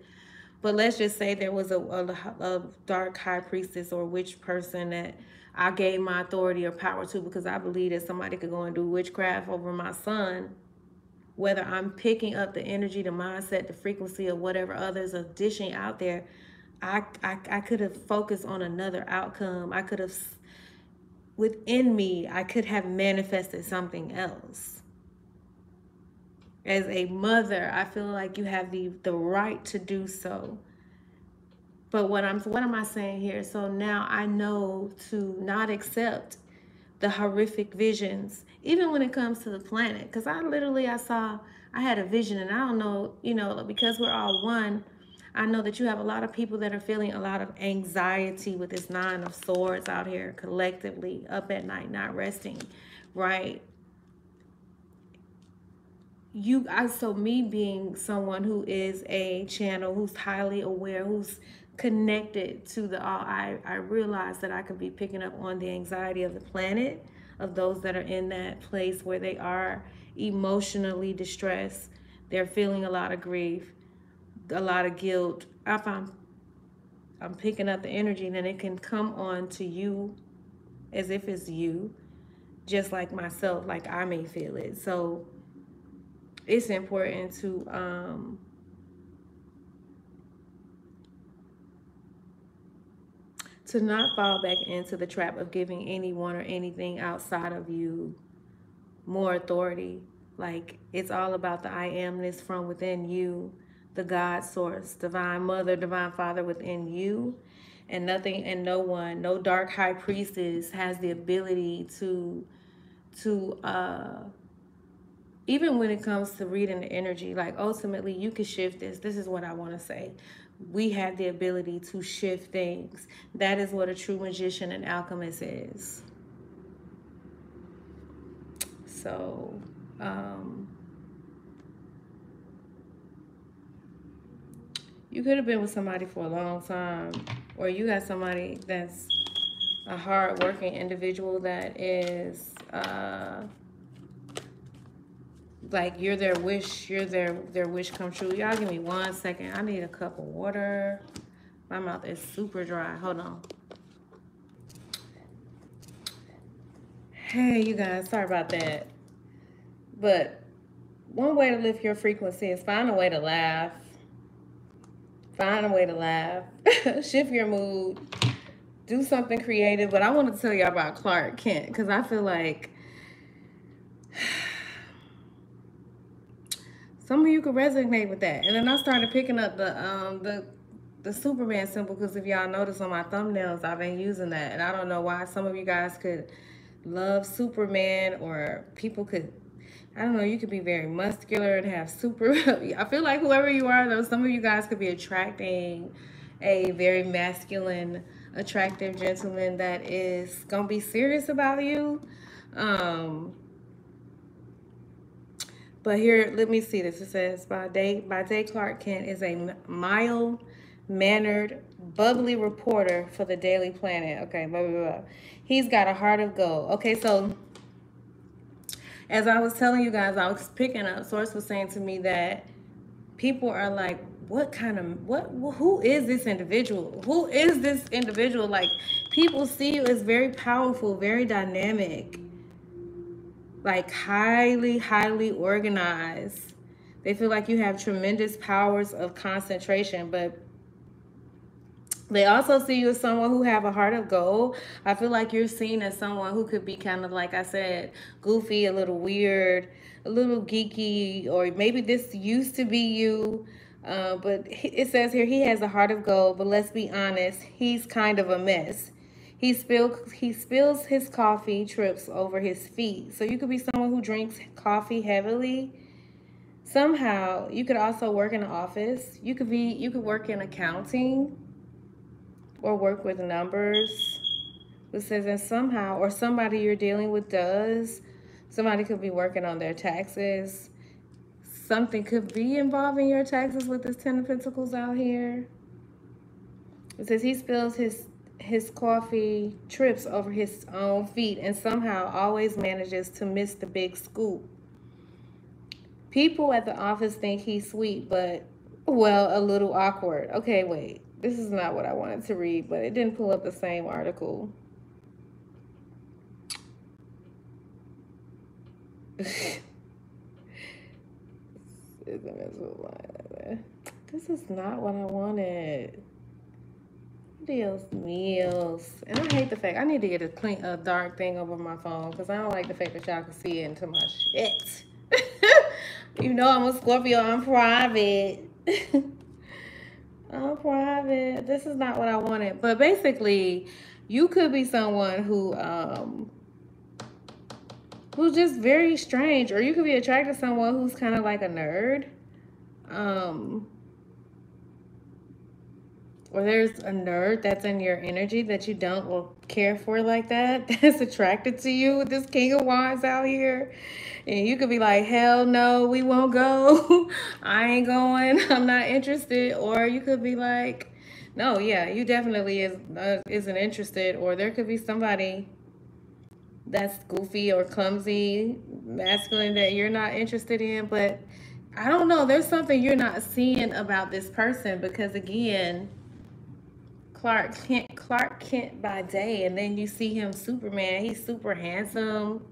But let's just say there was a dark high priestess or witch person that I gave my authority or power to, because I believe that somebody could go and do witchcraft over my son. Whether I'm picking up the energy, the mindset, the frequency of whatever others are dishing out there, I could have focused on another outcome. I could have, within me, I could have manifested something else. As a mother, I feel like you have the right to do so. But what am I saying here? So now I know to not accept the horrific visions, even when it comes to the planet. Because I had a vision, and I don't know, because we're all one, I know that you have a lot of people that are feeling a lot of anxiety with this Nine of Swords out here collectively, up at night, not resting, right? So me being someone who is a channel, who's highly aware, who's connected to the all, I realize that I could be picking up on the anxiety of the planet, of those that are in that place where they are emotionally distressed. They're feeling a lot of grief. a lot of guilt, if I'm picking up the energy, then it can come on to you as if it's you, just like myself, like I may feel it. So it's important to not fall back into the trap of giving anyone or anything outside of you more authority. Like, it's all about the I amness from within you, the God source, divine mother, divine father within you. And nothing and no one, no dark high priestess has the ability to even when it comes to reading the energy, like ultimately you can shift this. This is what I want to say. We have the ability to shift things. That is what a true magician and alchemist is. So, you could have been with somebody for a long time, or you got somebody that's a hard-working individual that is like you're their wish, you're their wish come true. Y'all give me 1 second. I need a cup of water. My mouth is super dry. Hold on. Hey, you guys, sorry about that. But one way to lift your frequency is find a way to laugh. Find a way to laugh. Shift your mood. Do something creative. But I wanted to tell y'all about Clark Kent because I feel like some of you could resonate with that. And then I started picking up the Superman symbol because if y'all notice on my thumbnails, I've been using that. And I don't know why some of you guys could love Superman, or people could, I don't know, you could be very muscular and have super, I feel like whoever you are, though, some of you guys could be attracting a very masculine, attractive gentleman that is going to be serious about you. But here, let me see this. It says, by day Clark Kent is a mild-mannered, bubbly reporter for the Daily Planet. Okay, blah, blah, blah. He's got a heart of gold. Okay, so as I was telling you guys, I was picking up, Source was saying to me that people are like, who is this individual? Who is this individual? Like, people see you as very powerful, very dynamic, like highly, highly organized. They feel like you have tremendous powers of concentration, but they also see you as someone who have a heart of gold. I feel like you're seen as someone who could be kind of, like I said, goofy, a little weird, a little geeky, or maybe this used to be you. But it says here he has a heart of gold, but let's be honest, he's kind of a mess. He spills his coffee, trips over his feet. So you could be someone who drinks coffee heavily. Somehow, you could also work in an office. You could work in accounting or work with numbers. It says, and somehow, or somebody you're dealing with does. Somebody could be working on their taxes. Something could be involving your taxes with this Ten of Pentacles out here. It says he spills his coffee, trips over his own feet, and somehow always manages to miss the big scoop. People at the office think he's sweet, but, well, a little awkward. Okay, wait. This is not what I wanted to read, but it didn't pull up the same article. This is not what I wanted. Dios míos. And I hate the fact I need to get a dark thing over my phone because I don't like the fact that y'all can see into my shit. You know I'm a Scorpio. I'm private. I'm private. This is not what I wanted. But basically, you could be someone who's just very strange, or you could be attracted to someone who's kind of like a nerd. Or there's a nerd that's in your energy that you don't care for like that, that's attracted to you with this King of Wands out here. And you could be like, hell no, we won't go. I ain't going. I'm not interested. Or you could be like, no, yeah, you definitely isn't interested. Or there could be somebody that's goofy or clumsy, masculine that you're not interested in. But I don't know. There's something you're not seeing about this person because, again, Clark Kent by day, and then you see him Superman. He's super handsome.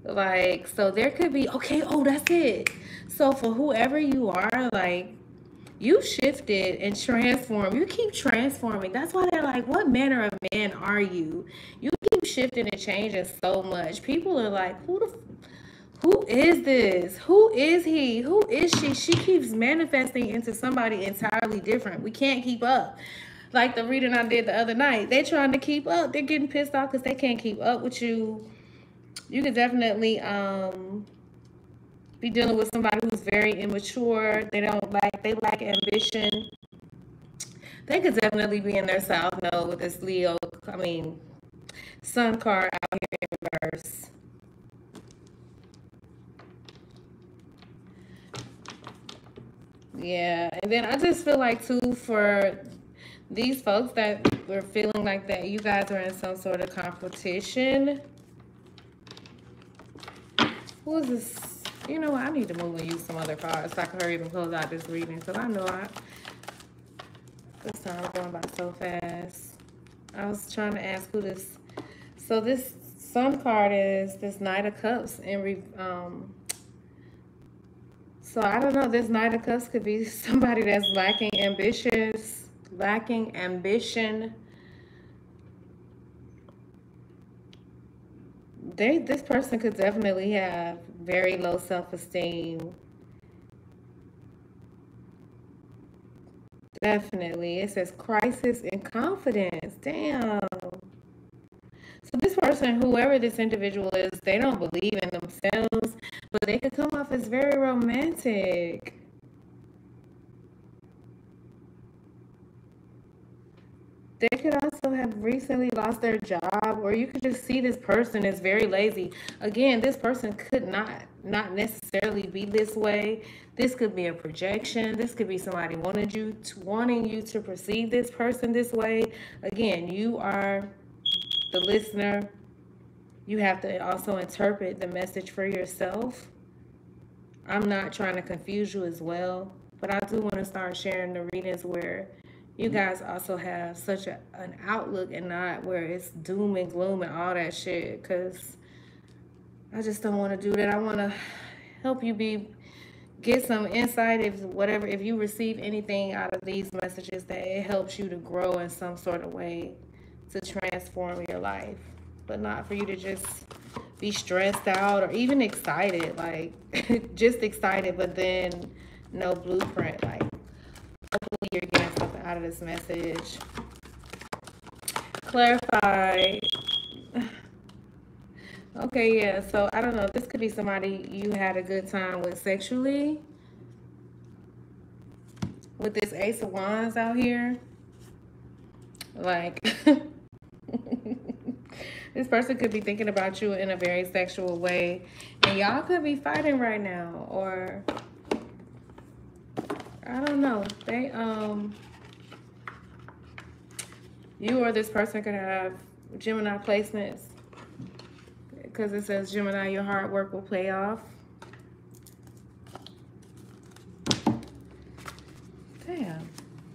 Like, so there could be, okay, oh, that's it. So for whoever you are, like, you shifted and transformed. You keep transforming. That's why they're like, what manner of man are you? You keep shifting and changing so much. People are like, who is this? Who is he? Who is she? She keeps manifesting into somebody entirely different. We can't keep up. Like the reading I did the other night, they're trying to keep up. They're getting pissed off because they can't keep up with you. You could definitely be dealing with somebody who's very immature. They lack ambition. They could definitely be in their south node with this Leo, sun card out here in reverse. Yeah, and then I just feel like too, for these folks that were feeling like that, you guys are in some sort of competition. Who is this? You know what? I need to move and use some other cards so I can hurry up and close out this reading, because I know this time I'm going by so fast. I was trying to ask who this. So this sun card is this Knight of Cups, and so I don't know. This Knight of Cups could be somebody that's lacking ambition. This person could definitely have very low self-esteem. Definitely. It says crisis in confidence. Damn. So this person, whoever this individual is, they don't believe in themselves, but they could come off as very romantic. They could also have recently lost their job, or you could just see this person is very lazy. Again, this person could not necessarily be this way. This could be a projection. This could be somebody wanting you to perceive this person this way. Again, you are the listener. You have to also interpret the message for yourself. I'm not trying to confuse you as well, but I do want to start sharing the readings where you guys also have such an outlook and not where it's doom and gloom and all that shit, because I just don't want to do that. I want to help you get some insight if you receive anything out of these messages, that it helps you to grow in some sort of way to transform your life, but not for you to just be stressed out or even excited, like just excited, but then no blueprint. Like, hopefully you're getting something out of this message. Clarify. Okay, yeah, so I don't know. This could be somebody you had a good time with sexually. With this Ace of Wands out here. Like, this person could be thinking about you in a very sexual way. And y'all could be fighting right now. Or, I don't know. You or this person could have Gemini placements, because it says Gemini, your hard work will pay off. Damn.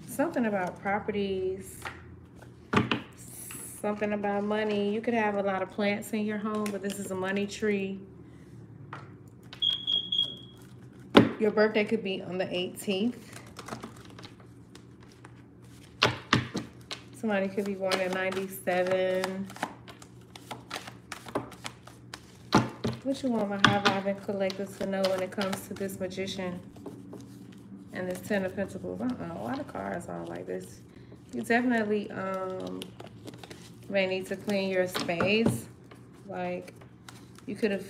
Something about properties. Something about money. You could have a lot of plants in your home, but this is a money tree. Your birthday could be on the 18th. Somebody could be born in 97. What you want my high-vibing collectors to know when it comes to this Magician and this Ten of Pentacles? I don't know why the cards are like this. You definitely may need to clean your space. Like, you could have,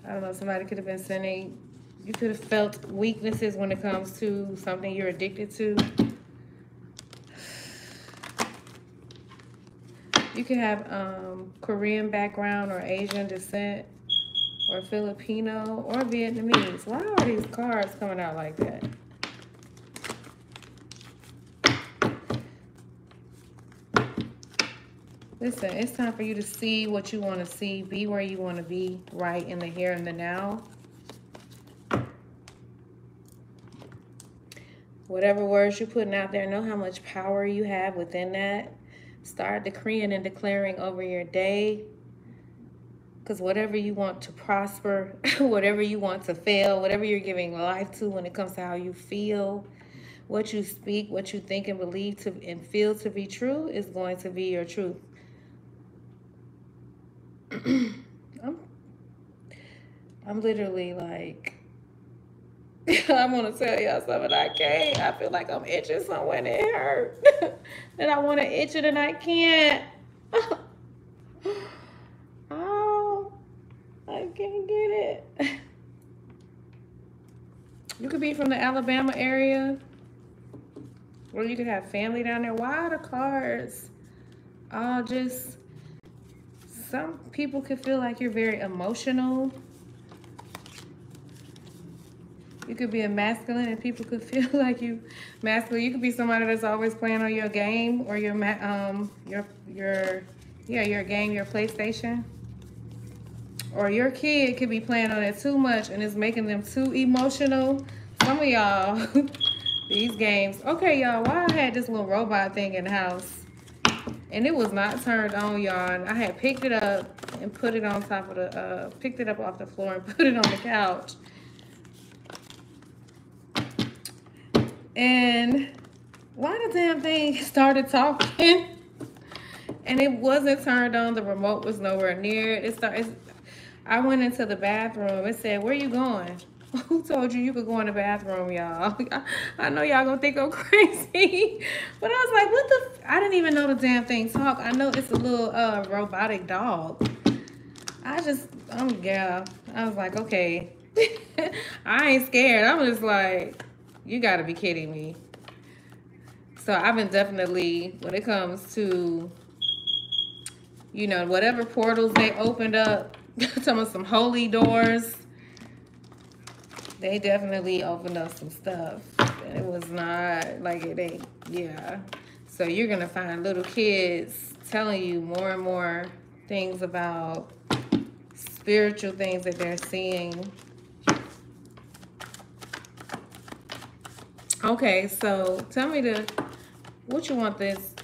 I don't know, somebody could have been sending, you could have felt weaknesses when it comes to something you're addicted to. You could have Korean background or Asian descent or Filipino or Vietnamese. Why are these cards coming out like that? Listen, it's time for you to see what you want to see, be where you want to be, right in the here and the now. Whatever words you're putting out there, know how much power you have within that. Start decreeing and declaring over your day. Because whatever you want to prosper, whatever you want to fail, whatever you're giving life to when it comes to how you feel, what you speak, what you think and believe to and feel to be true is going to be your truth. I'm, I'm literally like, I want to tell y'all something. I can't. I feel like I'm itching somewhere and it hurt. And I want to itch it and I can't. Oh, I can't get it. You could be from the Alabama area, or you could have family down there. Why are the cards all just... Some people could feel like you're very emotional. You could be a masculine and people could feel like you masculine. You could be somebody that's always playing on your game or your game, your PlayStation. Or your kid could be playing on it too much and it's making them too emotional. Some of y'all, these games. Okay, y'all, why I had this little robot thing in the house and it was not turned on, y'all. And I had picked it up and put it on top of the, picked it up off the floor and put it on the couch. And why the damn thing started talking and it wasn't turned on. The remote was nowhere near it. I went into the bathroom. It said, "Where you going?" Who told you you could go in the bathroom, y'all? I know y'all gonna think I'm crazy. But I was like, what the... I didn't even know the damn thing talk. I know it's a little robotic dog. Yeah. I was like, okay. I ain't scared. I'm just like, you gotta be kidding me. So I've been definitely, when it comes to, you know, whatever portals they opened up, talking about some holy doors, they definitely opened up some stuff. And it was not like it ain't, yeah. So you're gonna find little kids telling you more and more things about spiritual things that they're seeing. Okay, so tell me what you want this,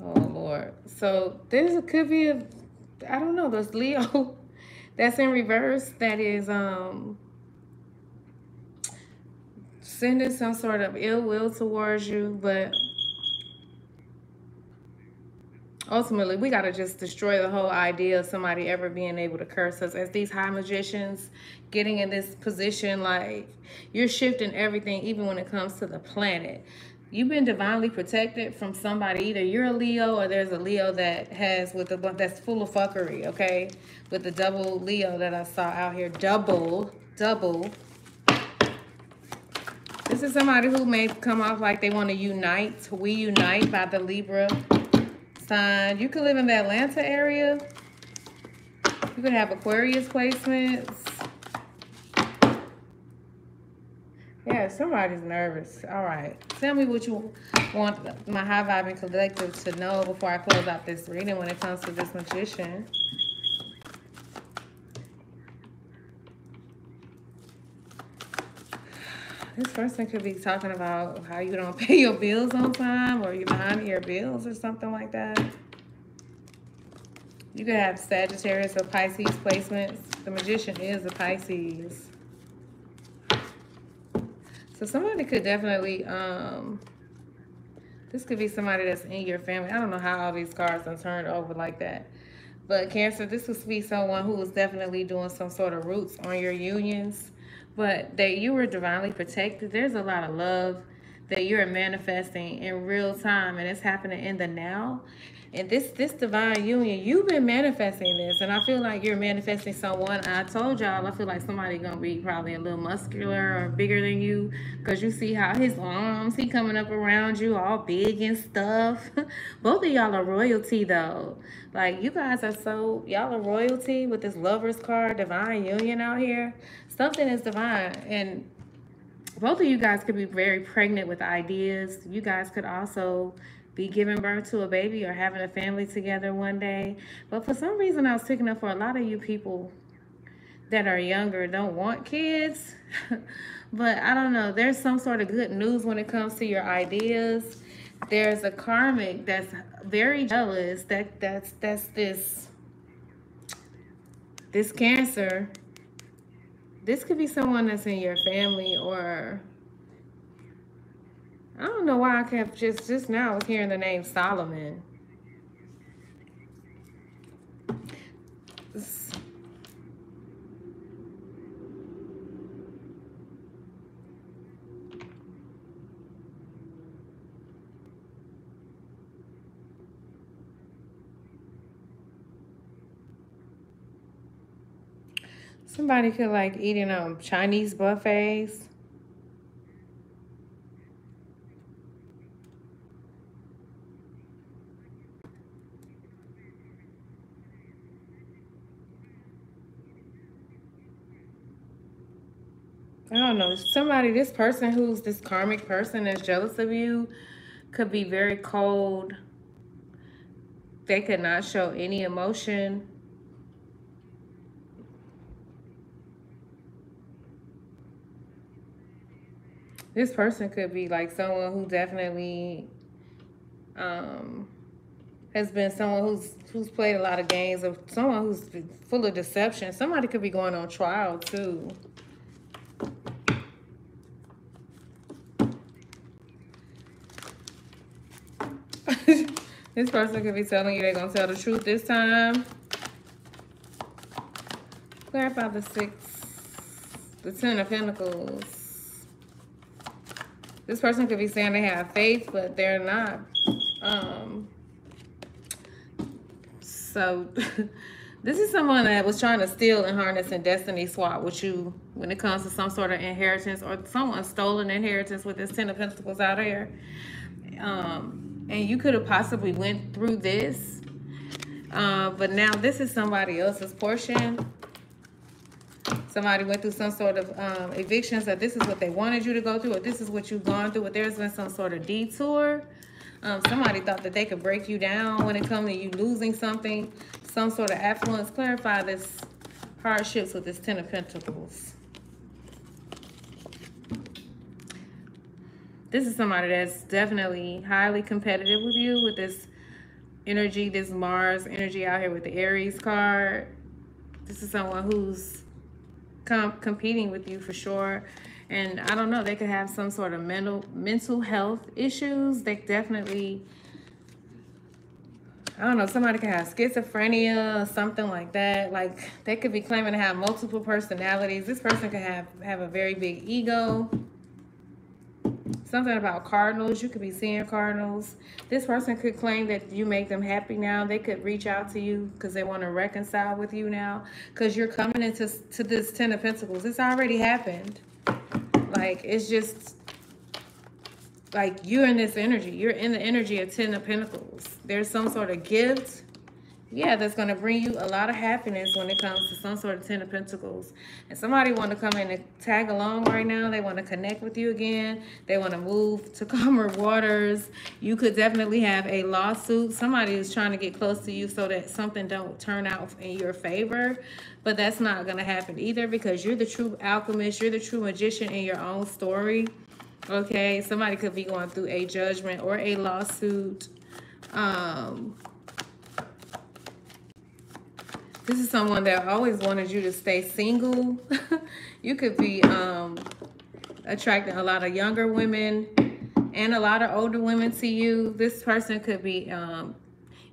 oh Lord. So could be I don't know, this Leo that's in reverse that is sending some sort of ill will towards you, but ultimately we got to just destroy the whole idea of somebody ever being able to curse us. As these high magicians getting in this position, like, you're shifting everything, even when it comes to the planet. You've been divinely protected from somebody. Either you're a Leo or there's a Leo that has that's full of fuckery, okay? With the double Leo that I saw out here. Double. This is somebody who may come off like they want to unite. We unite by the Libra sign. You could live in the Atlanta area. You could have Aquarius placements. Yeah, somebody's nervous. All right. Tell me what you want my high vibing collective to know before I close out this reading when it comes to this magician. This person could be talking about how you don't pay your bills on time or you're behind your bills or something like that. You could have Sagittarius or Pisces placements. The magician is a Pisces. So somebody could definitely, this could be somebody that's in your family. I don't know how all these cards are turned over like that. But Cancer, this would be someone who was definitely doing some sort of roots on your unions. But that you were divinely protected. There's a lot of love that you're manifesting in real time. And it's happening in the now. And this divine union, you've been manifesting this. And I feel like you're manifesting someone. I told y'all, I feel like somebody going to be probably a little muscular or bigger than you. Because you see how his arms, he coming up around you all big and stuff. Both of y'all are royalty, though. Like, you guys are y'all are royalty with this Lover's card, divine union out here. Something is divine. And both of you guys could be very pregnant with ideas. You guys could also be giving birth to a baby or having a family together one day. But for some reason, I was picking up for a lot of you people that are younger don't want kids. But I don't know, there's some sort of good news when it comes to your ideas. There's a karmic that's very jealous. That's this Cancer. This could be someone that's in your family, or I don't know why I kept just now I was hearing the name Solomon. Somebody could like eating Chinese buffets. I don't know. Somebody, this person who's this karmic person that's jealous of you could be very cold. They could not show any emotion. This person could be like someone who definitely um, has been someone who's played a lot of games, of someone who's full of deception. Somebody could be going on trial too. This person could be telling you they're gonna tell the truth this time. Clarify the 10 of Pentacles. This person could be saying they have faith, but they're not. So this is someone that was trying to steal and harness and destiny swap with you when it comes to some sort of inheritance, or someone stole an inheritance with this 10 of Pentacles out here. And you could have possibly went through this. But now this is somebody else's portion. Somebody went through some sort of evictions, that this is what they wanted you to go through, or this is what you've gone through, but there's been some sort of detour. Somebody thought that they could break you down when it comes to you losing something, some sort of affluence. Clarify this hardships with this 10 of Pentacles. This is somebody that's definitely highly competitive with you with this energy, this Mars energy out here with the Aries card. This is someone who's competing with you for sure. And I don't know, they could have some sort of mental health issues. They definitely, I don't know, somebody could have schizophrenia or something like that. Like they could be claiming to have multiple personalities. This person could have a very big ego. Something about cardinals. You could be seeing cardinals. This person could claim that you make them happy now. They could reach out to you because they want to reconcile with you now, because you're coming into this 10 of Pentacles. It's already happened. Like, it's just like you're in this energy. You're in the energy of 10 of Pentacles. There's some sort of gift, yeah, that's going to bring you a lot of happiness when it comes to some sort of 10 of Pentacles. And somebody want to come in and tag along right now. They want to connect with you again. They want to move to calmer waters. You could definitely have a lawsuit. Somebody is trying to get close to you so that something don't turn out in your favor. But that's not going to happen either, because you're the true alchemist. You're the true magician in your own story. Okay, somebody could be going through a judgment or a lawsuit. This is someone that always wanted you to stay single. You could be attracting a lot of younger women and a lot of older women to you. This person could be,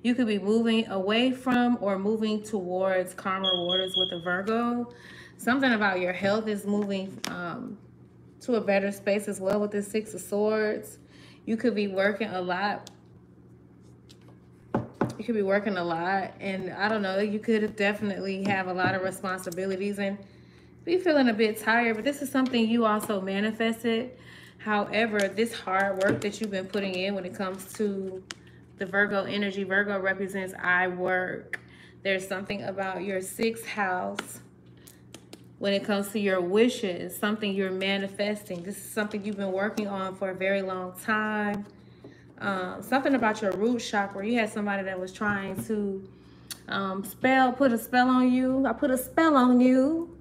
you could be moving away from or moving towards calmer waters with a Virgo. Something about your health is moving to a better space as well with the 6 of Swords. You could be working a lot. You could be working a lot, and I don't know, you could definitely have a lot of responsibilities and be feeling a bit tired, but this is something you also manifested. However, this hard work that you've been putting in when it comes to the Virgo energy, Virgo represents I work. There's something about your 6th house when it comes to your wishes, something you're manifesting. This is something you've been working on for a very long time. Something about your root chakra. You had somebody that was trying to Put a spell on you. I put a spell on you.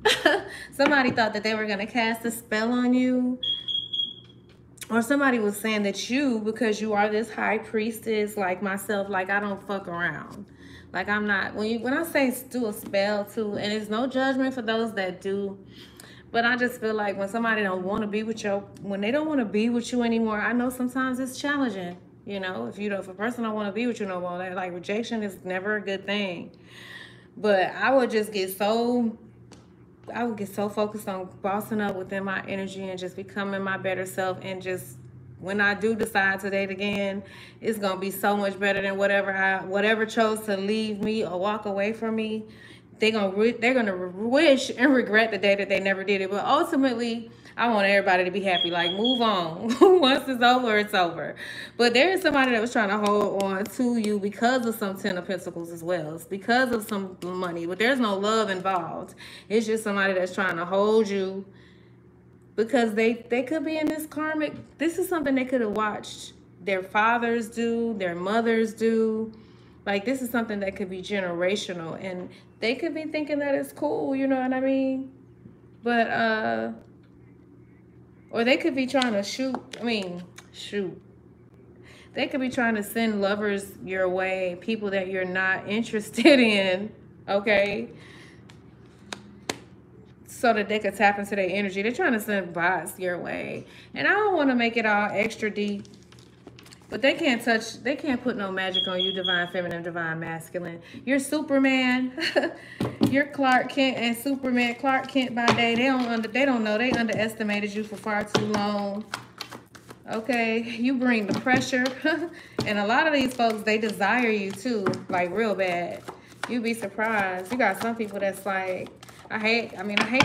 Somebody thought that they were going to cast a spell on you. Or somebody was saying that you, because you are this high priestess like myself, like I don't fuck around. Like I'm not, when I say do a spell too, and it's no judgment for those that do, but I just feel like when somebody don't want to be with you, when they don't want to be with you anymore, I know sometimes it's challenging. You know, if a person don't want to be with you no more, that like rejection is never a good thing. But I would get so focused on bossing up within my energy and just becoming my better self, and just when I do decide to date again, it's gonna be so much better than whatever chose to leave me or walk away from me. They're gonna wish and regret the day that they never did it. But ultimately, I want everybody to be happy. Like, move on. Once it's over, it's over. But there is somebody that was trying to hold on to you because of some Ten of Pentacles as well. It's because of some money. But there's no love involved. It's just somebody that's trying to hold you because they could be in this karmic. This is something they could have watched their fathers do, their mothers do. Like, this is something that could be generational, and they could be thinking that it's cool, you know what I mean? But or they could be trying to shoot. They could be trying to send lovers your way, people that you're not interested in, okay? So that they could tap into their energy. They're trying to send bots your way. And I don't want to make it all extra deep, but they can't put no magic on you, divine feminine, divine masculine. You're Superman. You're Clark Kent and Superman. Clark Kent by day. They don't know. They underestimated you for far too long. Okay, you bring the pressure. And a lot of these folks, they desire you too, like real bad. You'd be surprised. You got some people that's like, I hate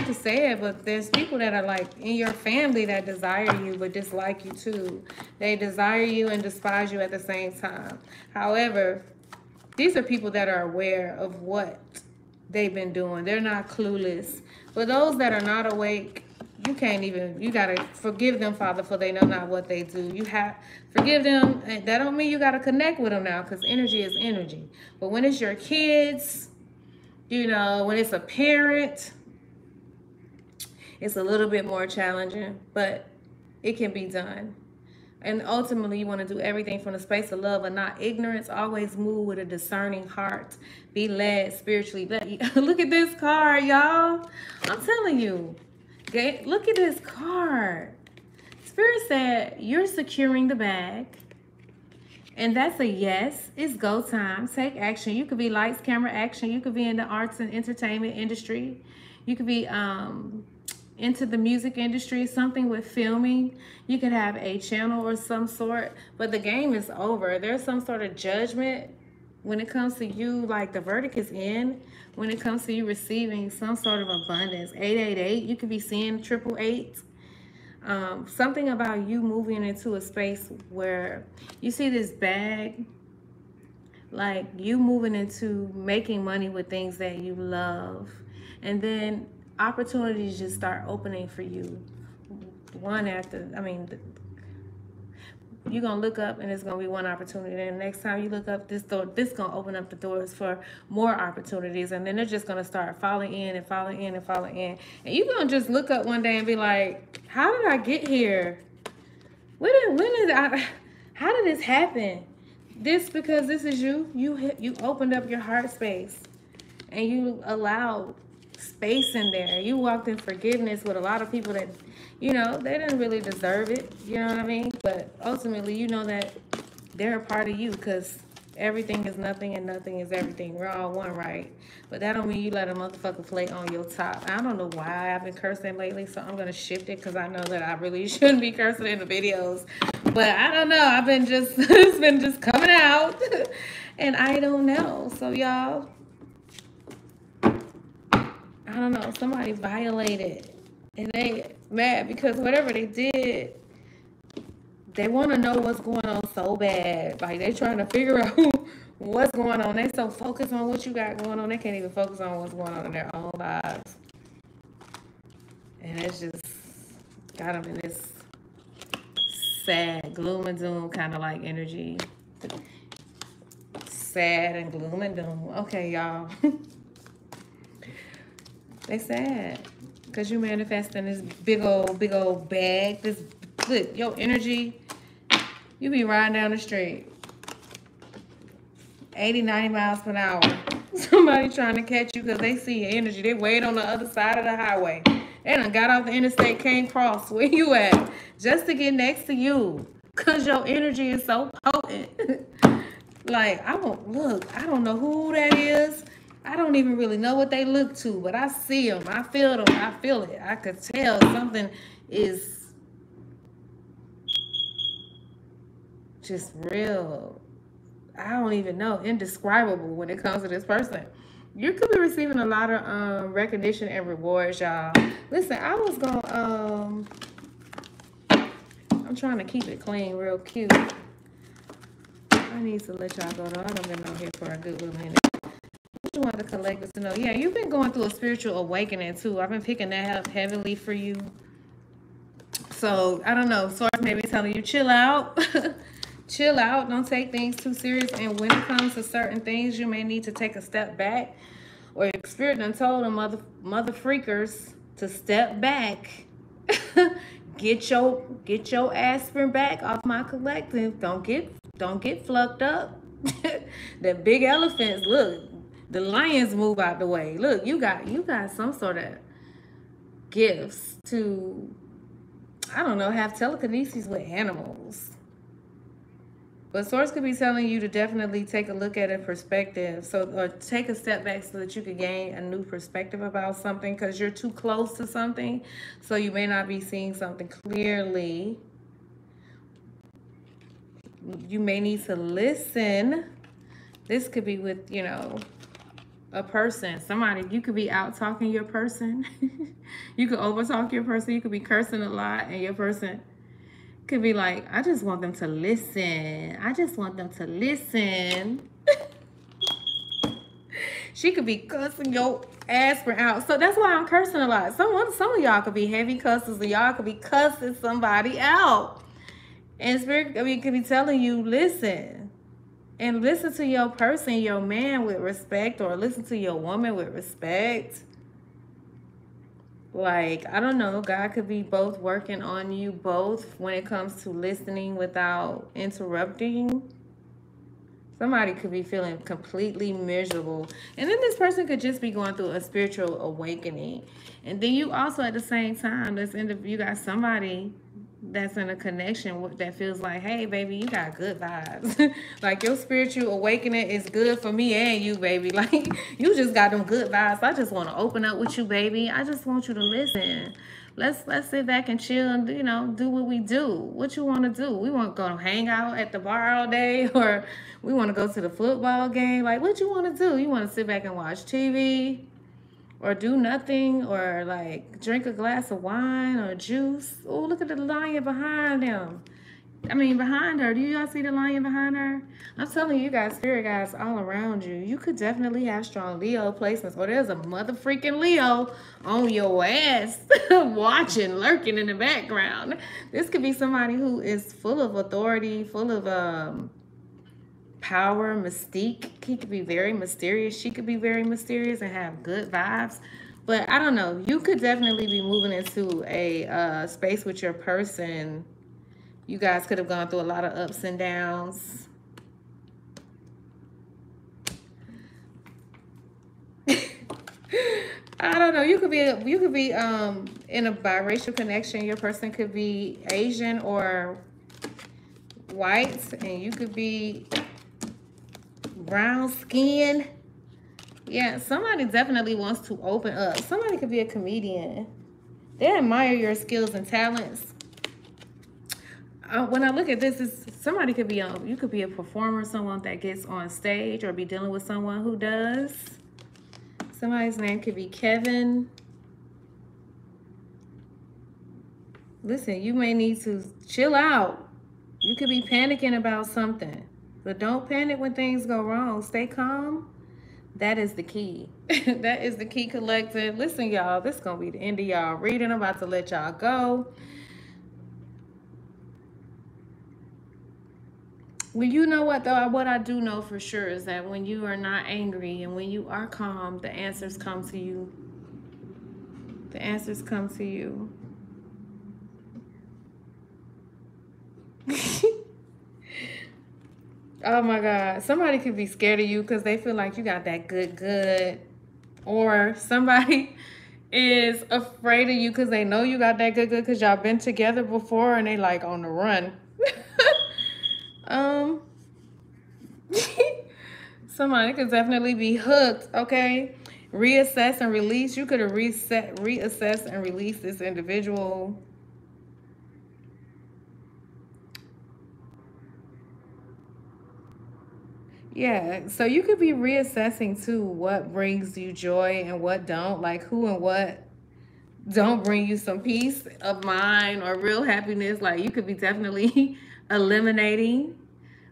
to say it, but there's people that are like in your family that desire you but dislike you too. They desire you and despise you at the same time. However, these are people that are aware of what they've been doing. They're not clueless. For those that are not awake, you gotta forgive them, Father, for they know not what they do. Forgive them. That don't mean you gotta connect with them now, because energy is energy. But when it's your kids, you know, when it's a parent, it's a little bit more challenging, but it can be done. And ultimately, you want to do everything from the space of love and not ignorance. Always move with a discerning heart. Be led spiritually. Look at this card, y'all. I'm telling you. Look at this card. Spirit said, you're securing the bag. And that's a yes. It's go time. Take action. You could be lights, camera, action. You could be in the arts and entertainment industry. You could be into the music industry, something with filming. You could have a channel or some sort. But the game is over. There's some sort of judgment when it comes to you. Like, the verdict is in when it comes to you receiving some sort of abundance. 888. You could be seeing 888. Something about you moving into a space where you see this bag, like you moving into making money with things that you love, and then opportunities just start opening for you. You're gonna look up and it's gonna be one opportunity, and the next time you look up, this gonna open up the doors for more opportunities, and then they're just gonna start falling in and falling in and falling in, and you're gonna just look up one day and be like, how did I get here? How did this happen? Because this is you opened up your heart space and you allowed space in there. You walked in forgiveness with a lot of people that, you know, they didn't really deserve it. You know what I mean? But ultimately, you know that they're a part of you, because everything is nothing and nothing is everything. We're all one, right? But that don't mean you let a motherfucker play on your top. I don't know why I've been cursing lately, so I'm going to shift it, because I know that I really shouldn't be cursing in the videos. But I don't know. It's been just coming out. And I don't know. So, y'all, I don't know. Somebody violated. And they mad because whatever they did, they want to know what's going on so bad. Like, they trying to figure out what's going on. They so focused on what you got going on, they can't even focus on what's going on in their own lives. And it's just got them in this sad gloom and doom kind of like energy. sad and gloom and doom. Okay, y'all. They sad. Because you manifesting this big old bag. This, look, your energy, you be riding down the street. 80, 90 miles per hour. Somebody trying to catch you because they see your energy. They wait on the other side of the highway. They done got off the interstate, can't cross where you at just to get next to you because your energy is so potent. Like, I don't know who that is. I don't even really know what they look to, but I see them. I feel them. I feel it. I could tell something is just real. I don't even know, indescribable when it comes to this person. You could be receiving a lot of recognition and rewards, y'all. Listen, I was gonna I'm trying to keep it clean, real cute. I need to let y'all go though. I don't been on here for a good little minute. What you want the collectors to know? Yeah, you've been going through a spiritual awakening too. I've been picking that up heavily for you. So I don't know. Source may be telling you chill out. Chill out. Don't take things too serious. And when it comes to certain things, you may need to take a step back. Or your spirit done told them mother freakers to step back. Get your aspirin back off my collective. Don't get flucked up. The big elephants, look, the lions move out the way. Look, you got some sort of gifts to, I don't know, have telekinesis with animals. But source could be telling you to definitely take a look at a perspective. Or take a step back so that you could gain a new perspective about something because you're too close to something. So you may not be seeing something clearly. You may need to listen. This could be with, you know, a person. Somebody, you could be out talking your person. You could over talk your person. You could be cursing a lot and your person could be like, I just want them to listen. I just want them to listen. She could be cussing your aspirin out. So that's why I'm cursing a lot. Some of y'all could be heavy cussers, or y'all could be cussing somebody out. And spirit, could be telling you, listen. And listen to your person, your man, with respect, or listen to your woman with respect. Like, I don't know, God could be both working on you both when it comes to listening without interrupting. Somebody could be feeling completely miserable. And then this person could just be going through a spiritual awakening. And then you also at the same time, you got somebody that's in a connection that feels like, hey, baby, you got good vibes. Like, your spiritual awakening is good for me and you, baby. Like, you just got them good vibes. I just want to open up with you, baby. I just want you to listen. Let's sit back and chill and, you know, do what we do. What you want to do? We want to go hang out at the bar all day, or we want to go to the football game. Like, what you want to do? You want to sit back and watch TV? Or do nothing, or like drink a glass of wine or juice. Oh, look at the lion behind them. I mean, behind her. Do you guys see the lion behind her? I'm telling you, you guys, spirit guys all around you. You could definitely have strong Leo placements. Or there's a mother freaking Leo on your ass watching, lurking in the background. This could be somebody who is full of authority, full of power, mystique. He could be very mysterious. She could be very mysterious and have good vibes. But I don't know. You could definitely be moving into a space with your person. You guys could have gone through a lot of ups and downs. I don't know. You could be in a biracial connection. Your person could be Asian or white, and you could be brown skin. Yeah, somebody definitely wants to open up. Somebody could be a comedian. They admire your skills and talents. When I look at this, somebody could be you could be a performer, someone that gets on stage, or be dealing with someone who does. Somebody's name could be Kevin. Listen, you may need to chill out. You could be panicking about something. But don't panic when things go wrong. Stay calm. That is the key. That is the key, collective. Listen, y'all, this is going to be the end of y'all reading. I'm about to let y'all go. Well, you know what though? What I do know for sure is that when you are not angry and when you are calm, the answers come to you. The answers come to you. Oh my God. Somebody could be scared of you because they feel like you got that good. Or somebody is afraid of you because they know you got that good because y'all been together before and they like on the run. um, Somebody could definitely be hooked, okay? Reassess and release. You could have reassess and release this individual. Yeah, so you could be reassessing too what brings you joy and what don't, like who and what don't bring you some peace of mind or real happiness. Like you could be definitely eliminating,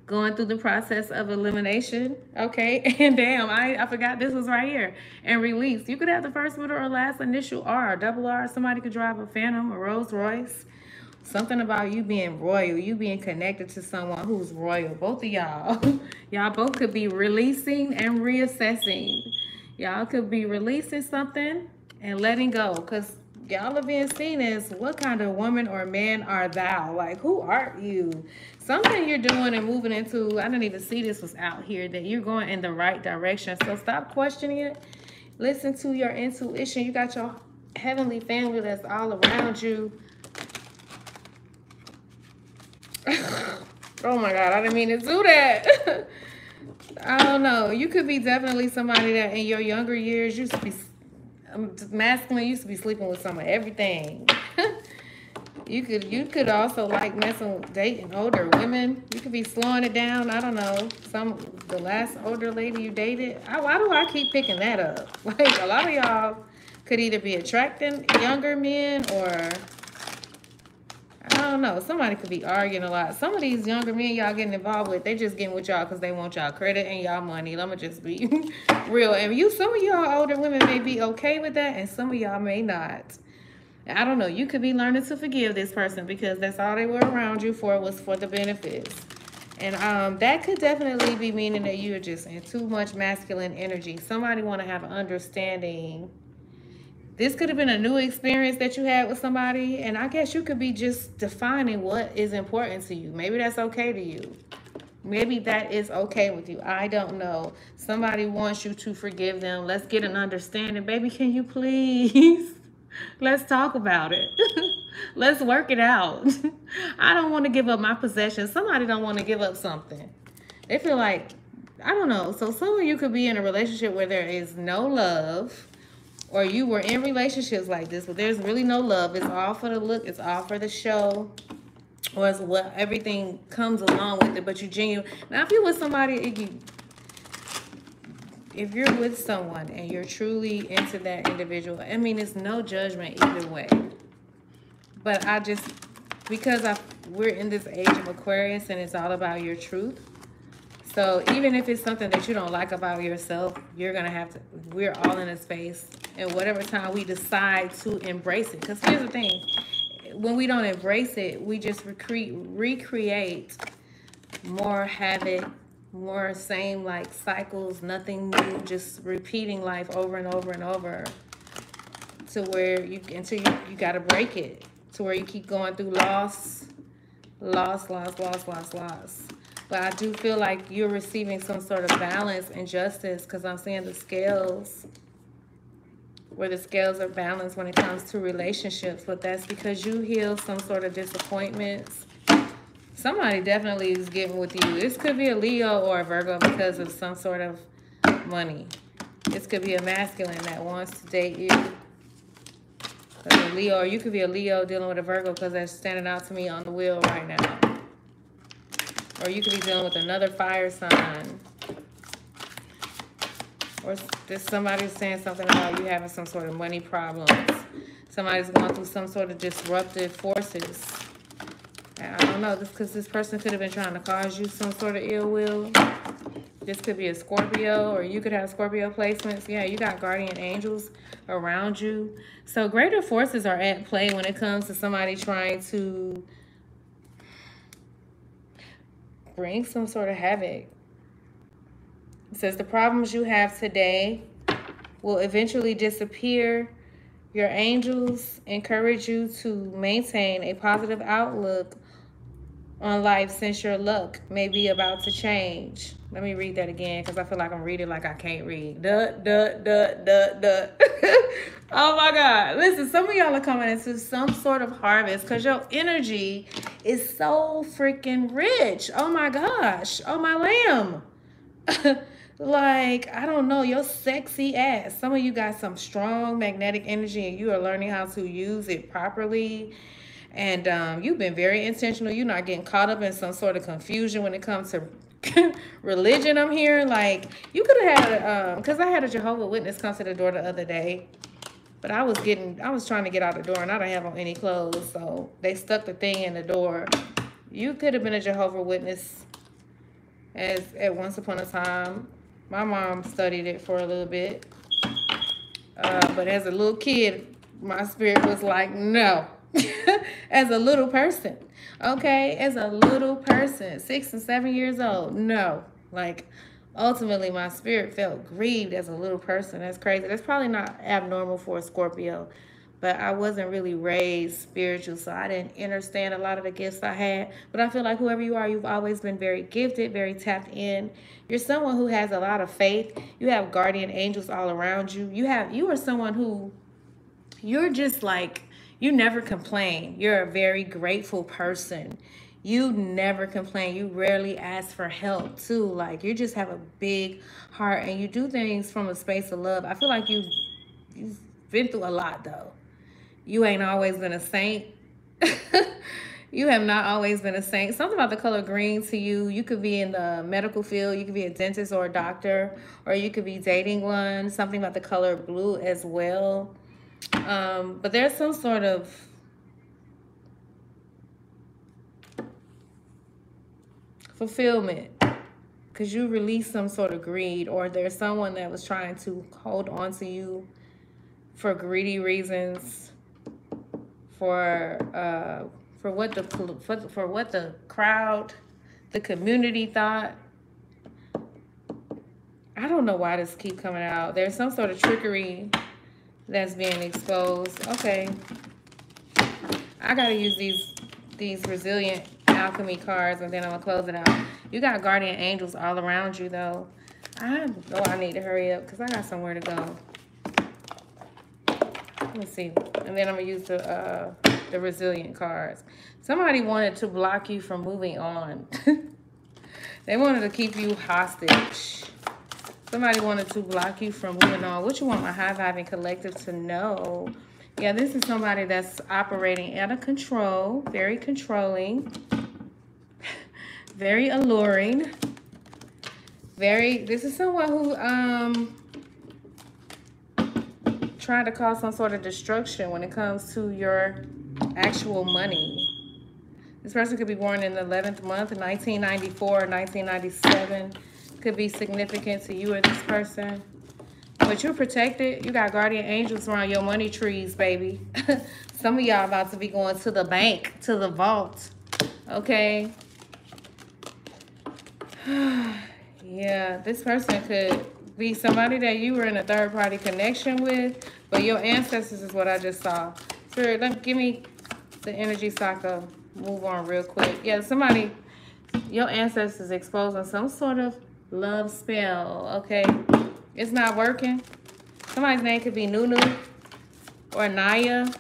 going through the process of elimination. Okay. And damn, I forgot this was right here. And release. You could have the first middle or last initial R, double R. Somebody could drive a Phantom, a Rolls Royce. Something about you being royal, you being connected to someone who's royal. Both of y'all. Y'all both could be releasing and reassessing. Y'all could be releasing something and letting go. Because y'all are being seen as what kind of woman or man are thou? Like, who are you? Something you're doing and moving into, I didn't even see this was out here, that you're going in the right direction. So stop questioning it. Listen to your intuition. You got your heavenly family that's all around you. Oh my God, I didn't mean to do that. I don't know. You could be definitely somebody that in your younger years used to be masculine, used to be sleeping with some of everything. You could also like messing with dating older women. You could be slowing it down. I don't know. The last older lady you dated. Why do I keep picking that up? Like a lot of y'all could either be attracting younger men or I don't know. Somebody could be arguing a lot. Some of these younger men y'all getting involved with, they just getting with y'all because they want y'all credit and y'all money. Let me just be real. And some of y'all older women may be okay with that, and some of y'all may not. I don't know. You could be learning to forgive this person because that's all they were around you for was for the benefits. And that could definitely be meaning that you're just in too much masculine energy. Somebody want to have an understanding. This could have been a new experience that you had with somebody, and I guess you could be just defining what is important to you. Maybe that's okay to you. Maybe that is okay with you. I don't know. Somebody wants you to forgive them. Let's get an understanding. Baby, can you please? Let's talk about it. Let's work it out. I don't want to give up my possessions. Somebody don't want to give up something. They feel like, I don't know. So some of you could be in a relationship where there is no love, or you were in relationships like this, but there's really no love. It's all for the look. It's all for the show. Or it's what everything comes along with it, but you genuine. Now, if you're with somebody, if you're with someone and you're truly into that individual, I mean, it's no judgment either way. But because we're in this age of Aquarius and it's all about your truth. So even if it's something that you don't like about yourself, you're going to have to, we're all in a space. And whatever time we decide to embrace it. Because here's the thing. When we don't embrace it, we just recreate more havoc, more same like cycles, nothing new, just repeating life over and over and over to where until you got to break it, to where you keep going through loss. But I do feel like you're receiving some sort of balance and justice because I'm seeing the scales, where the scales are balanced when it comes to relationships. But that's because you heal some sort of disappointments. Somebody definitely is getting with you. This could be a Leo or a Virgo because of some sort of money. This could be a masculine that wants to date you. A Leo, or you could be a Leo dealing with a Virgo because they're standing out to me on the wheel right now. Or you could be dealing with another fire sign. Or there's somebody saying something about you having some sort of money problems. Somebody's going through some sort of disruptive forces. I don't know, because this person could have been trying to cause you some sort of ill will. This could be a Scorpio, or you could have Scorpio placements. Yeah, you got guardian angels around you. So greater forces are at play when it comes to somebody trying to bring some sort of havoc. It says the problems you have today will eventually disappear. Your angels encourage you to maintain a positive outlook on life since your luck may be about to change. Let me read that again because I feel like I'm reading like I can't read. Duh, duh, duh, duh, duh. Oh my God. Listen, some of y'all are coming into some sort of harvest because your energy is so freaking rich. Oh my gosh. Oh my lamb. Like, I don't know, your sexy ass. Some of you got some strong magnetic energy and you are learning how to use it properly. And you've been very intentional. You're not getting caught up in some sort of confusion when it comes to religion, I'm hearing. Like, you could have had, because I had a Jehovah's Witness come to the door the other day. But I was trying to get out the door and I don't have on any clothes. So they stuck the thing in the door. You could have been a Jehovah's Witness at once upon a time. My mom studied it for a little bit. But as a little kid, my spirit was like, no. As a little person. Okay? As a little person, 6 and 7 years old. No. Like, ultimately, my spirit felt grieved as a little person. That's crazy. That's probably not abnormal for a Scorpio. But I wasn't really raised spiritual, so I didn't understand a lot of the gifts I had. But I feel like whoever you are, you've always been very gifted, very tapped in. You're someone who has a lot of faith. You have guardian angels all around you. You are someone who, you're just like, you never complain. You're a very grateful person. You never complain. You rarely ask for help, too. Like, you just have a big heart, and you do things from a space of love. I feel like you've been through a lot, though. You ain't always been a saint. You have not always been a saint. Something about the color green to you. You could be in the medical field. You could be a dentist or a doctor. Or you could be dating one. Something about the color blue as well. But there's some sort of fulfillment. Because you release some sort of greed. Or there's someone that was trying to hold on to you for greedy reasons. For what the crowd, the community thought. I don't know why this keep coming out. There's some sort of trickery that's being exposed. Okay, I gotta use these resilient alchemy cards, and then I'm gonna close it out. You got guardian angels all around you, though. I need to hurry up because I got somewhere to go. Let's see. And then I'm going to use the resilient cards. Somebody wanted to block you from moving on. They wanted to keep you hostage. Somebody wanted to block you from moving on. What you want my high-vibing collective to know? Yeah, this is somebody that's operating out of control. Very controlling. Very alluring. This is someone who... trying to cause some sort of destruction when it comes to your actual money. This person could be born in the 11th month, 1994 or 1997. Could be significant to you or this person. But you're protected. You got guardian angels around your money trees, baby. Some of y'all about to be going to the bank, to the vault. Okay? Yeah, this person could be somebody that you were in a third-party connection with, but your ancestors is what I just saw. Spirit, give me the energy so I can move on real quick. Yeah, somebody, your ancestors exposing some sort of love spell, okay? It's not working. Somebody's name could be Nunu or Naya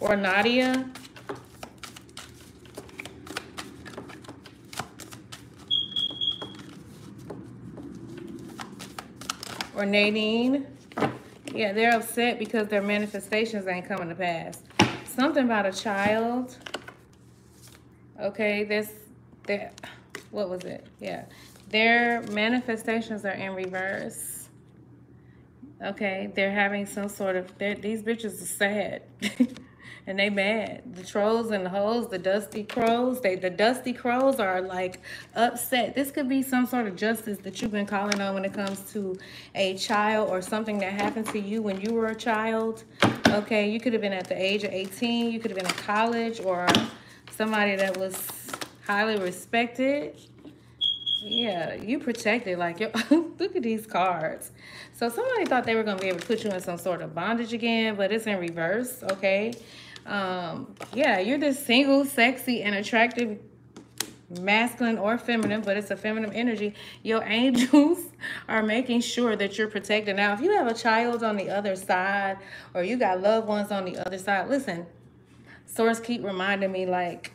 or Nadia. Or Nadine. Yeah, they're upset because their manifestations ain't coming to pass. Something about a child. Okay, what was it? Yeah. Their manifestations are in reverse. Okay, they're having some sort of, these bitches are sad. And they mad. The trolls and the hoes, the dusty crows, the dusty crows are like upset. This could be some sort of justice that you've been calling on when it comes to a child or something that happened to you when you were a child. Okay, you could have been at the age of 18. You could have been in college, or somebody that was highly respected. Yeah, you protected. Like, yo, look at these cards. So somebody thought they were going to be able to put you in some sort of bondage again, but it's in reverse, okay? Yeah, you're this single, sexy, and attractive, masculine or feminine, but it's a feminine energy. Your angels are making sure that you're protected. Now, if you have a child on the other side, or you got loved ones on the other side, listen, Source keep reminding me, like,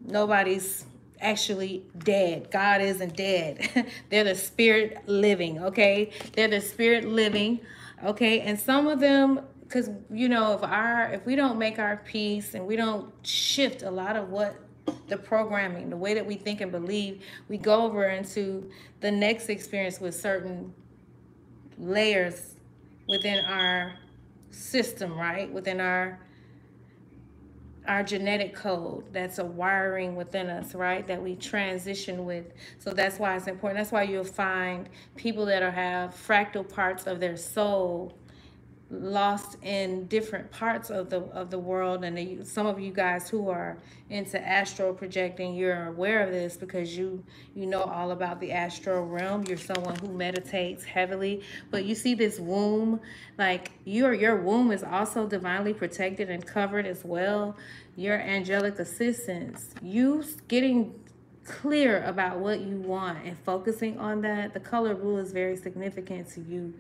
nobody's actually dead. God isn't dead. They're the spirit living, okay? They're the spirit living, okay? And some of them, because, you know, if we don't make our peace and we don't shift a lot of what the programming, the way that we think and believe, we go over into the next experience with certain layers within our system, right? Within our genetic code. That's a wiring within us, right, that we transition with. So that's why it's important. That's why you'll find people that have fractal parts of their soul lost in different parts of the world. And some of you guys who are into astral projecting, you're aware of this because you know all about the astral realm. You're someone who meditates heavily, but you see this womb, like your womb is also divinely protected and covered as well. Your angelic assistance, you getting clear about what you want and focusing on that. The color blue is very significant to you.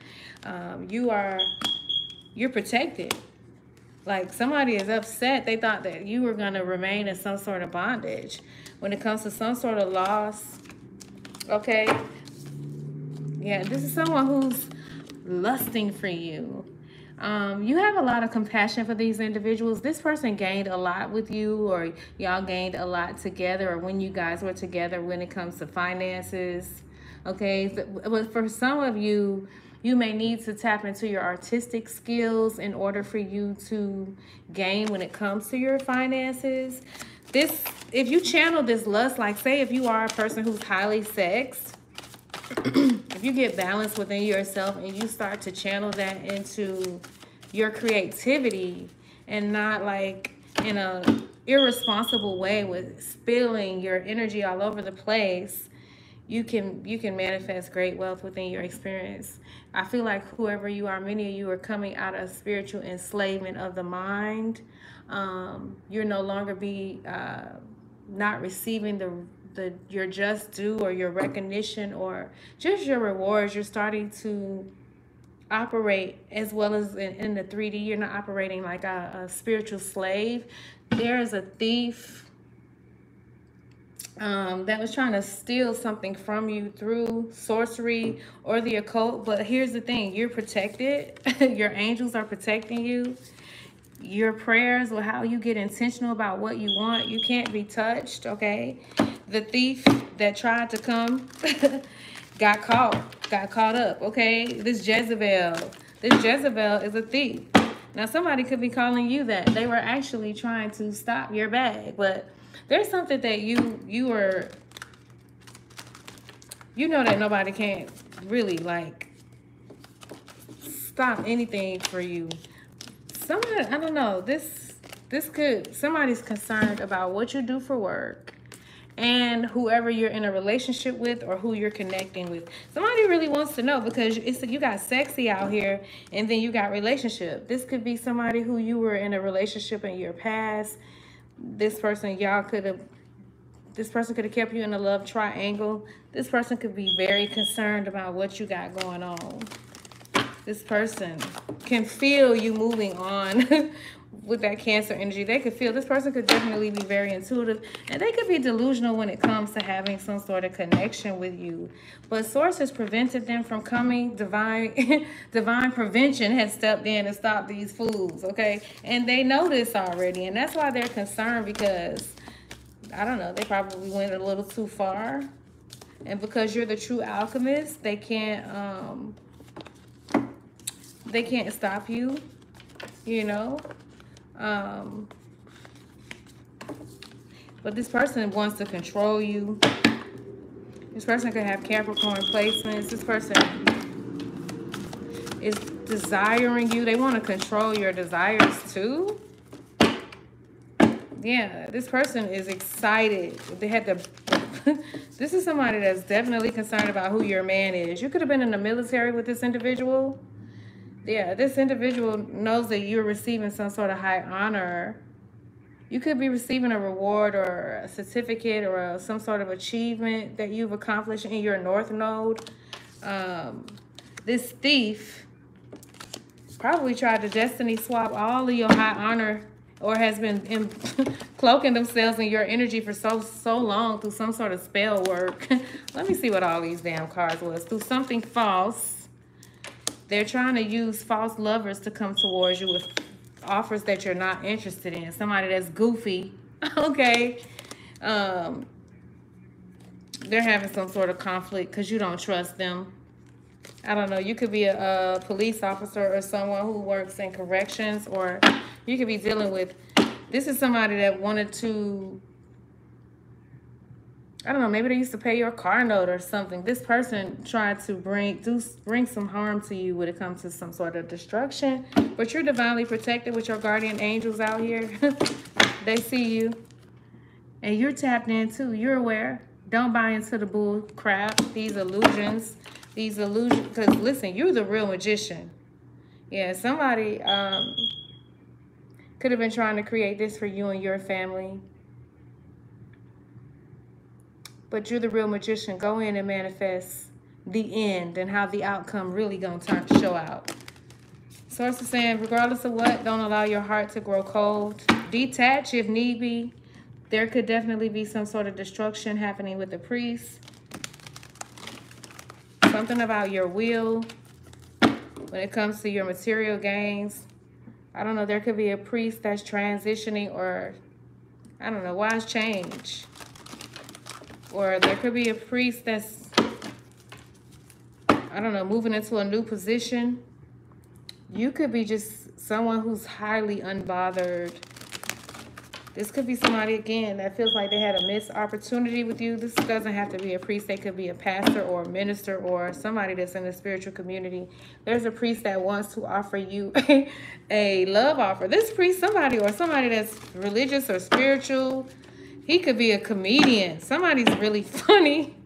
You're protected. Like, somebody is upset. They thought that you were going to remain in some sort of bondage. When it comes to some sort of loss, okay? Yeah, this is someone who's lusting for you. You have a lot of compassion for these individuals. This person gained a lot with you, or y'all gained a lot together, or when you guys were together when it comes to finances, okay? But for some of you, you may need to tap into your artistic skills in order for you to gain when it comes to your finances. If you channel this lust, like say if you are a person who's highly sexed, if you get balance within yourself and you start to channel that into your creativity and not like in a irresponsible way with spilling your energy all over the place, you can manifest great wealth within your experience. I feel like whoever you are, many of you are coming out of spiritual enslavement of the mind. You're no longer not receiving your just due or your recognition or just your rewards. You're starting to operate as well as in the 3D. You're not operating like a spiritual slave. There is a thief that was trying to steal something from you through sorcery or the occult. But here's the thing, you're protected. Your angels are protecting you. Your prayers or how you get intentional about what you want, you can't be touched, okay? The thief that tried to come got caught up, okay? This Jezebel is a thief. Now, somebody could be calling you that. They were actually trying to stop your bag, but there's something that you know that nobody can really, like, stop anything for you. Somebody, I don't know, somebody's concerned about what you do for work and whoever you're in a relationship with or who you're connecting with. Somebody really wants to know because you got sexy out here and then you got relationship. This could be somebody who you were in a relationship in your past. This person could have kept you in a love triangle. This person could be very concerned about what you got going on. This person can feel you moving on with that Cancer energy. This person could definitely be very intuitive, and they could be delusional when it comes to having some sort of connection with you. But Source has prevented them from coming. Divine prevention has stepped in and stopped these fools, okay? And they know this already, and that's why they're concerned because, I don't know, they probably went a little too far. And because you're the true alchemist, they can't stop you, you know. But this person wants to control you. This person could have Capricorn placements. This person is desiring you. They want to control your desires too. Yeah, this person is excited. They had to. This is somebody that's definitely concerned about who your man is. You could have been in the military with this individual. Yeah, this individual knows that you're receiving some sort of high honor. You could be receiving a reward or a certificate or some sort of achievement that you've accomplished in your North Node. This thief probably tried to destiny swap all of your high honor, or has been cloaking themselves in your energy for so long through some sort of spell work. Let me see what all these damn cards was. Through something false. They're trying to use false lovers to come towards you with offers that you're not interested in. Somebody that's goofy. Okay. They're having some sort of conflict because you don't trust them. I don't know. You could be a police officer or someone who works in corrections, or you could be dealing with, this is somebody that wanted to, I don't know, maybe they used to pay your car note or something. This person tried to bring some harm to you when it comes to some sort of destruction, but you're divinely protected with your guardian angels out here. They see you, and you're tapped in too. You're aware. Don't buy into the bull crap, these illusions, because listen, you're the real magician. Yeah, somebody could have been trying to create this for you and your family. But you're the real magician. Go in and manifest the end and how the outcome really gonna show out. Source is saying, regardless of what, don't allow your heart to grow cold. Detach if need be. There could definitely be some sort of destruction happening with the priest. Something about your will when it comes to your material gains. I don't know, there could be a priest that's transitioning, or I don't know, wise change. Or there could be a priest that's, I don't know, moving into a new position. You could be just someone who's highly unbothered. This could be somebody, again, that feels like they had a missed opportunity with you. This doesn't have to be a priest. They could be a pastor or a minister or somebody that's in the spiritual community. There's a priest that wants to offer you a love offer. This priest, somebody that's religious or spiritual. He could be a comedian. Somebody's really funny.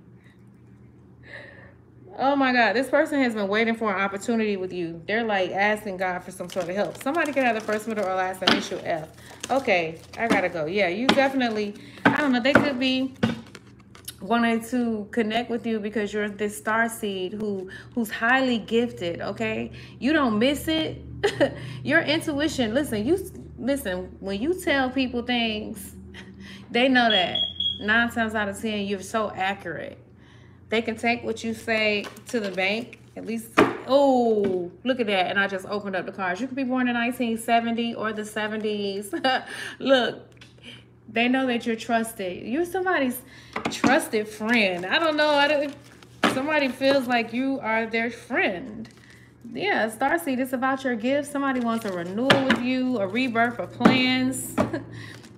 Oh my God, this person has been waiting for an opportunity with you. They're like asking God for some sort of help. Somebody could have the first, middle, or last initial F. Okay, I gotta go. Yeah, you definitely, I don't know, they could be wanting to connect with you because you're this star seed who's highly gifted, okay? You don't miss it. Your intuition, listen, when you tell people things, they know that 9 times out of 10, you're so accurate. They can take what you say to the bank, at least. Oh, look at that. And I just opened up the cards. You could be born in 1970 or the 70s. Look, they know that you're trusted. You're somebody's trusted friend. I don't know. Somebody feels like you are their friend. Yeah, Starseed, it's about your gifts. Somebody wants a renewal with you, a rebirth of plans.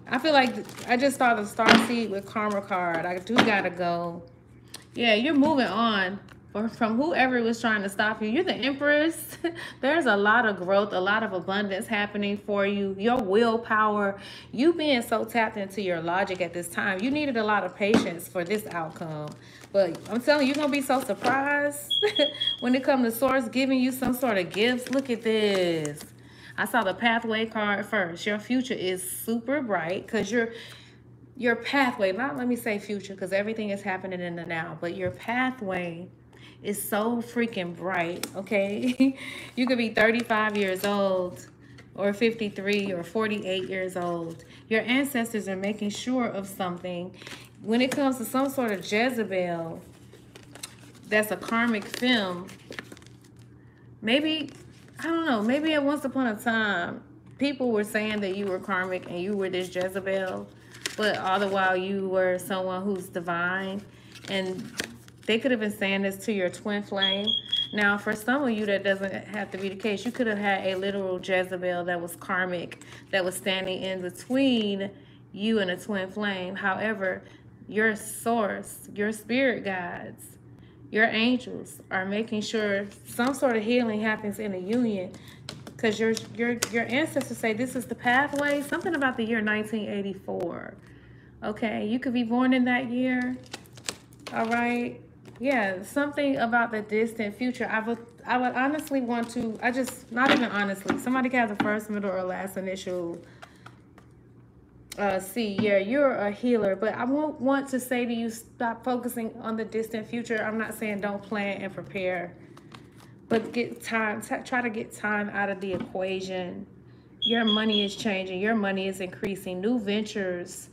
I feel like I just saw the Starseed with Karma card. I do gotta go. Yeah, you're moving on from whoever was trying to stop you. You're the Empress. There's a lot of growth, a lot of abundance happening for you. Your willpower, you being so tapped into your logic at this time. You needed a lot of patience for this outcome. But I'm telling you, you're going to be so surprised when it comes to Source giving you some sort of gifts. Look at this. I saw the pathway card first. Your future is super bright because your pathway, not let me say future because everything is happening in the now, but your pathway is so freaking bright, okay? You could be 35 years old or 53 or 48 years old. Your ancestors are making sure of something. When it comes to some sort of Jezebel, that's a karmic film, maybe, I don't know, maybe at once upon a time, people were saying that you were karmic and you were this Jezebel, but all the while you were someone who's divine, and they could have been saying this to your twin flame. Now, for some of you, that doesn't have to be the case. You could have had a literal Jezebel that was karmic, that was standing in between you and a twin flame. However, your source, your spirit guides, your angels are making sure some sort of healing happens in a union. because your ancestors say this is the pathway. Something about the year 1984. Okay, you could be born in that year. All right. Yeah, something about the distant future. I would honestly want to. I just not even honestly. Somebody can have the first, middle, or last initial. C. Yeah, you're a healer, but I won't want to say to you stop focusing on the distant future. I'm not saying don't plan and prepare, but get time. Try to get time out of the equation. Your money is changing. Your money is increasing. New ventures,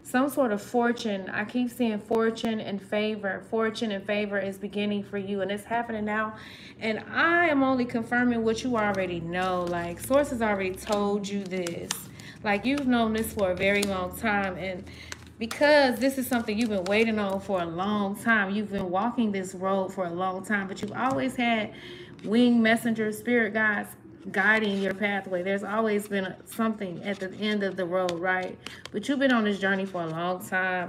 some sort of fortune. I keep seeing fortune and favor. Fortune and favor is beginning for you, and it's happening now. And I am only confirming what you already know. Like, sources already told you this. Like, you've known this for a very long time, and because this is something you've been waiting on for a long time, you've been walking this road for a long time, but you've always had winged messengers, spirit guides guiding your pathway. There's always been something at the end of the road, right? But you've been on this journey for a long time.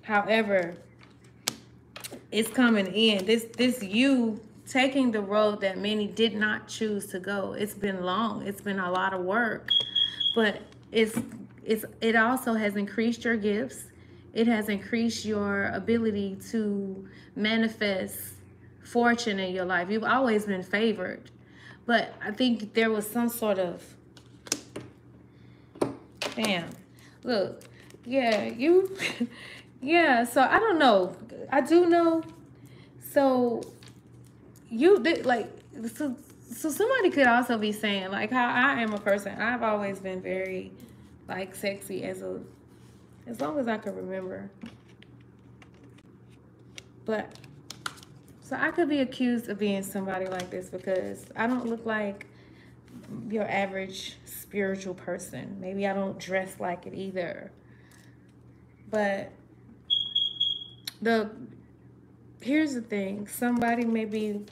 However, it's coming in. This you taking the road that many did not choose to go. It's been long. It's been a lot of work, but it also has increased your gifts. It has increased your ability to manifest fortune in your life. You've always been favored, but I think there was some sort of, damn, look, yeah, you, yeah. So I don't know. I do know. So you did like so somebody could also be saying like how I am a person. I've always been very like sexy as long as I can remember. But so I could be accused of being somebody like this because I don't look like your average spiritual person. Maybe I don't dress like it either. But the here's the thing. Somebody may be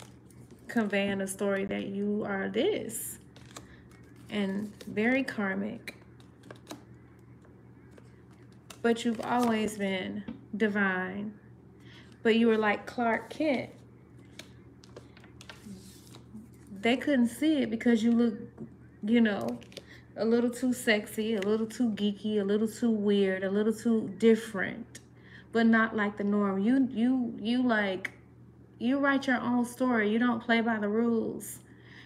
conveying a story that you are this and very karmic. But you've always been divine. But you were like Clark Kent. They couldn't see it because you look, you know, a little too sexy, a little too geeky, a little too weird, a little too different, but not like the norm. You like, you write your own story. You don't play by the rules.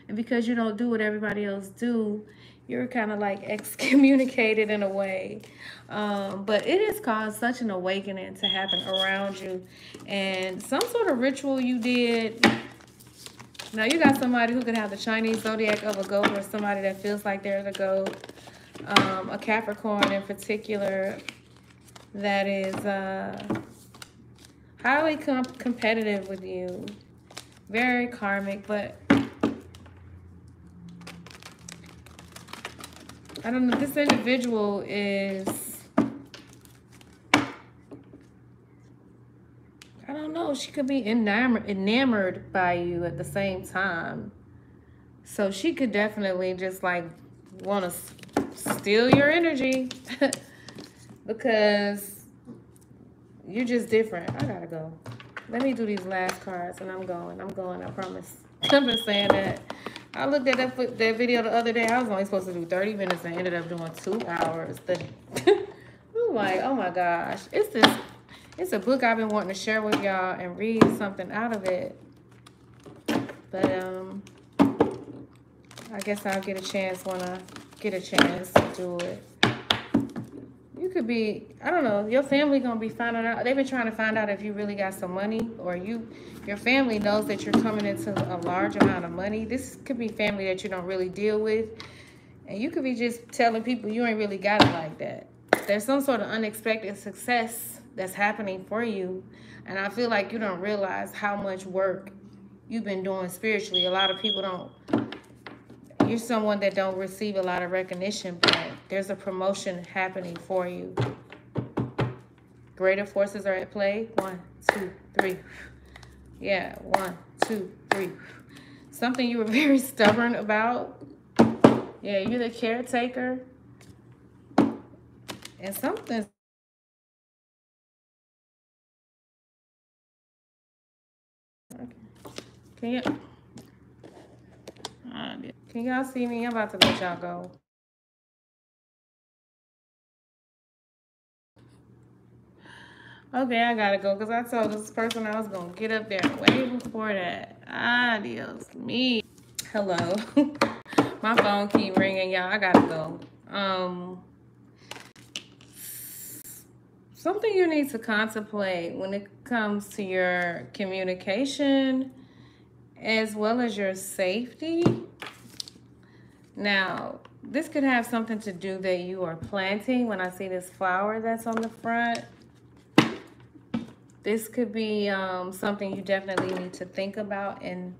And because you don't do what everybody else do, you're kind of like excommunicated in a way. But it has caused such an awakening to happen around you. And some sort of ritual you did. Now you got somebody who could have the Chinese zodiac of a goat or somebody that feels like they're the goat. A Capricorn in particular that is highly competitive with you. Very karmic, but I don't know. This individual is, I don't know. She could be enamored by you at the same time. So she could definitely just like want to steal your energy because you're just different. I gotta go. Let me do these last cards and I'm going. I promise. I've been saying that. I looked at that video the other day. I was only supposed to do 30 minutes and ended up doing 2 hours. I'm like, oh my gosh. It's a book I've been wanting to share with y'all and read something out of it. But I guess I'll get a chance when I get a chance to do it. You could be, I don't know, your family gonna be finding out. They've been trying to find out if you really got some money, or your family knows that you're coming into a large amount of money. This could be family that you don't really deal with. And you could be just telling people you ain't really got it like that. There's some sort of unexpected success that's happening for you. And I feel like you don't realize how much work you've been doing spiritually. A lot of people don't. You're someone that don't receive a lot of recognition, but there's a promotion happening for you. Greater forces are at play. 1, 2, 3. Yeah, 1, 2, 3. Something you were very stubborn about. Yeah, you're the caretaker. And something. Can you? Can y'all see me? I'm about to let y'all go. Okay, I gotta go because I told this person I was gonna get up there way before that. Adios, me. Hello. My phone keep ringing, y'all. I gotta go. Something you need to contemplate when it comes to your communication as well as your safety. Now, this could have something to do that you are planting. When I see this flower that's on the front, this could be something you definitely need to think about and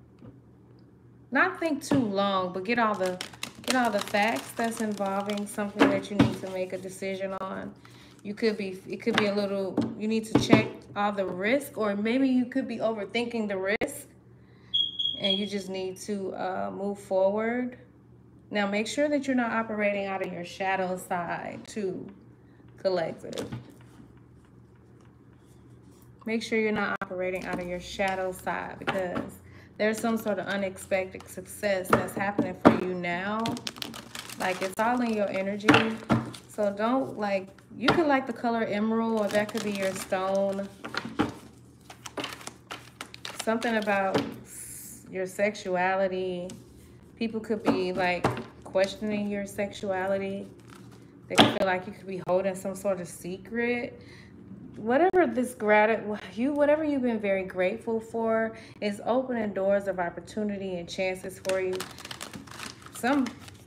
not think too long, but get all the facts that's involving something that you need to make a decision on. It could be a little, you need to check all the risk, or maybe you could be overthinking the risk and you just need to move forward. Now make sure that you're not operating out of your shadow side too, collective. Make sure you're not operating out of your shadow side, because there's some sort of unexpected success that's happening for you now. Like, it's all in your energy. So don't, like, you could like the color emerald, or that could be your stone. Something about your sexuality. People could be like questioning your sexuality. They could feel like you could be holding some sort of secret. Whatever whatever you've been very grateful for is opening doors of opportunity and chances for you.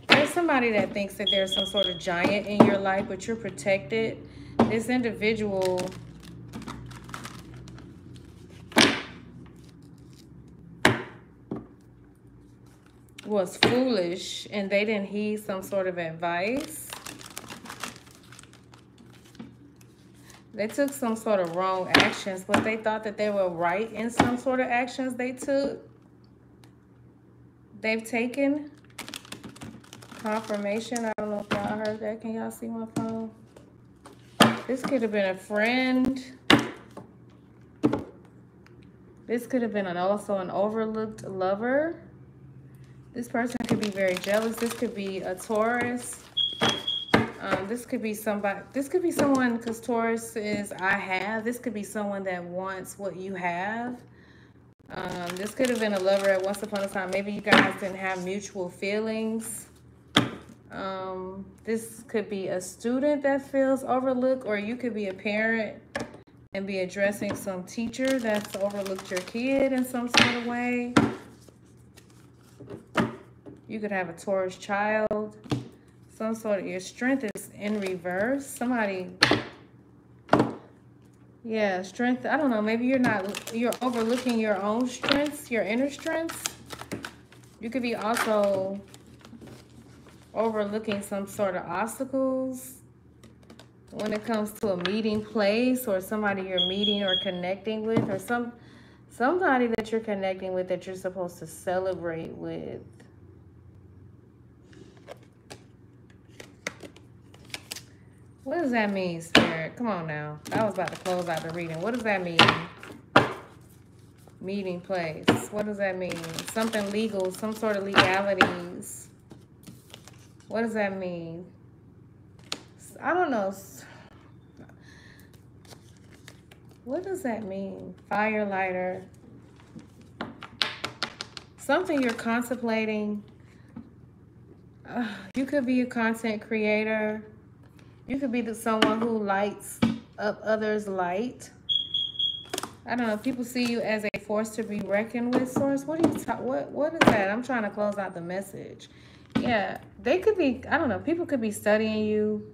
There's somebody that thinks that there's some sort of giant in your life, but you're protected. This individual was foolish and they didn't heed some sort of advice. They took some sort of wrong actions, but they thought that they were right in some sort of actions they've taken. Confirmation. I don't know if y'all heard that. Can y'all see my phone? This could have been a friend. This could have been also an overlooked lover. This person could be very jealous. This could be a Taurus. This could be someone, because Taurus is I have. This could be someone that wants what you have. This could have been a lover at once upon a time. Maybe you guys didn't have mutual feelings. This could be a student that feels overlooked, or you could be a parent and be addressing some teacher that's overlooked your kid in some sort of way. You could have a Taurus child. Some sort of, your strength is in reverse. Strength. I don't know. Maybe you're overlooking your own strengths, your inner strengths. You could be also overlooking some sort of obstacles when it comes to a meeting place, or somebody you're meeting or connecting with, or somebody that you're connecting with that you're supposed to celebrate with. What does that mean, Spirit? Come on now. I was about to close out the reading. What does that mean? Meeting place. What does that mean? Something legal, some sort of legalities. What does that mean? I don't know. What does that mean? Fire lighter. Something you're contemplating. You could be a content creator. You could be someone who lights up others' light. I don't know. People see you as a force to be reckoned with, Source. What is that? I'm trying to close out the message. Yeah, they could be, I don't know. People could be studying you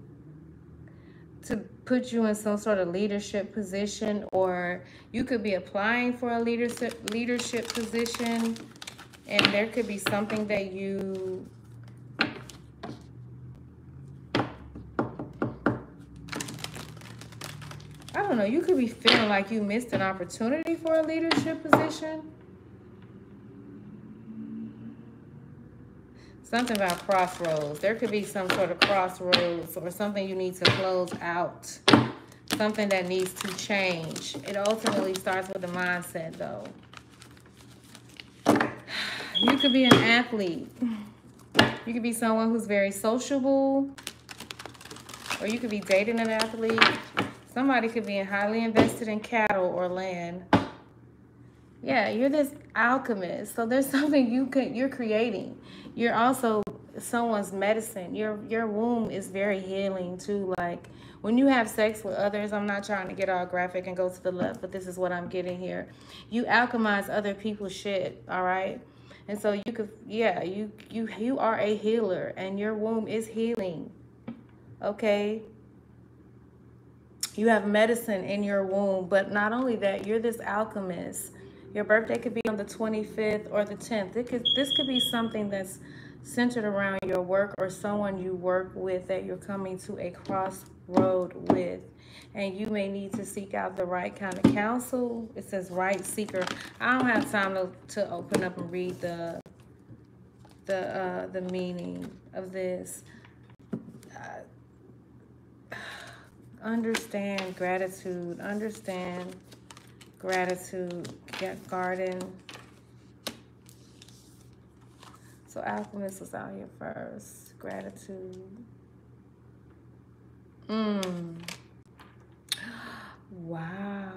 to put you in some sort of leadership position, or you could be applying for a leadership position, and there could be something that you I don't know, you could be feeling like you missed an opportunity for a leadership position. Something about crossroads. There could be some sort of crossroads, or something you need to close out. Something that needs to change. It ultimately starts with the mindset, though. You could be an athlete. You could be someone who's very sociable, or you could be dating an athlete. Somebody could be highly invested in cattle or land. Yeah, you're this alchemist. So there's something you're creating. You're also someone's medicine. Your womb is very healing too. Like when you have sex with others, I'm not trying to get all graphic and go to the left, but this is what I'm getting here. You alchemize other people's shit, all right? And so you could, yeah, you are a healer, and your womb is healing. Okay? You have medicine in your womb, but not only that, you're this alchemist. Your birthday could be on the 25th or the 10th. This could be something that's centered around your work or someone you work with that you're coming to a crossroad with. And you may need to seek out the right kind of counsel. It says right seeker. I don't have time to open up and read the meaning of this. Understand gratitude. Understand gratitude. Get garden. So alchemist was out here first. Gratitude. Wow.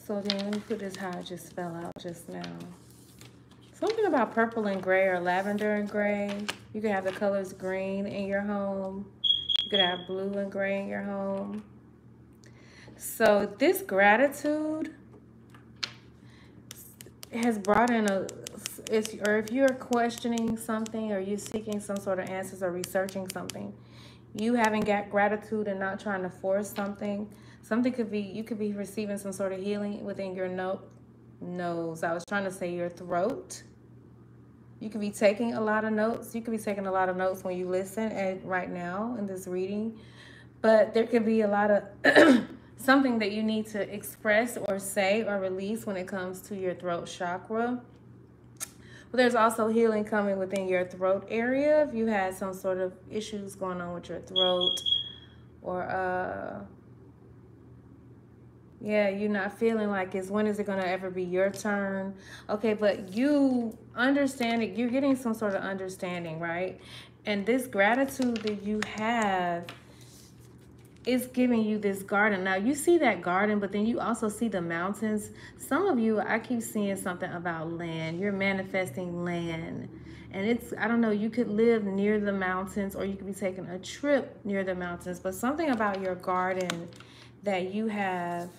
So then let me put this how it just fell out just now. Something about purple and gray or lavender and gray. You can have the colors green in your home. You could have blue and gray in your home. So this gratitude has brought in or if you're questioning something or you're seeking some sort of answers or researching something, you having got gratitude and not trying to force something. Something could be, you could be receiving some sort of healing within your nose. I was trying to say your throat. You could be taking a lot of notes. You could be taking a lot of notes when you listen right now in this reading. But there could be a lot of something that you need to express or say or release when it comes to your throat chakra. But there's also healing coming within your throat area. If you had some sort of issues going on with your throat or yeah, you're not feeling like when is it going to ever be your turn? Okay, but you understand it. You're getting some sort of understanding, right? And this gratitude that you have is giving you this garden. Now, you see that garden, but then you also see the mountains. Some of you, I keep seeing something about land. You're manifesting land. And it's, I don't know, you could live near the mountains or you could be taking a trip near the mountains. But something about your garden that you have,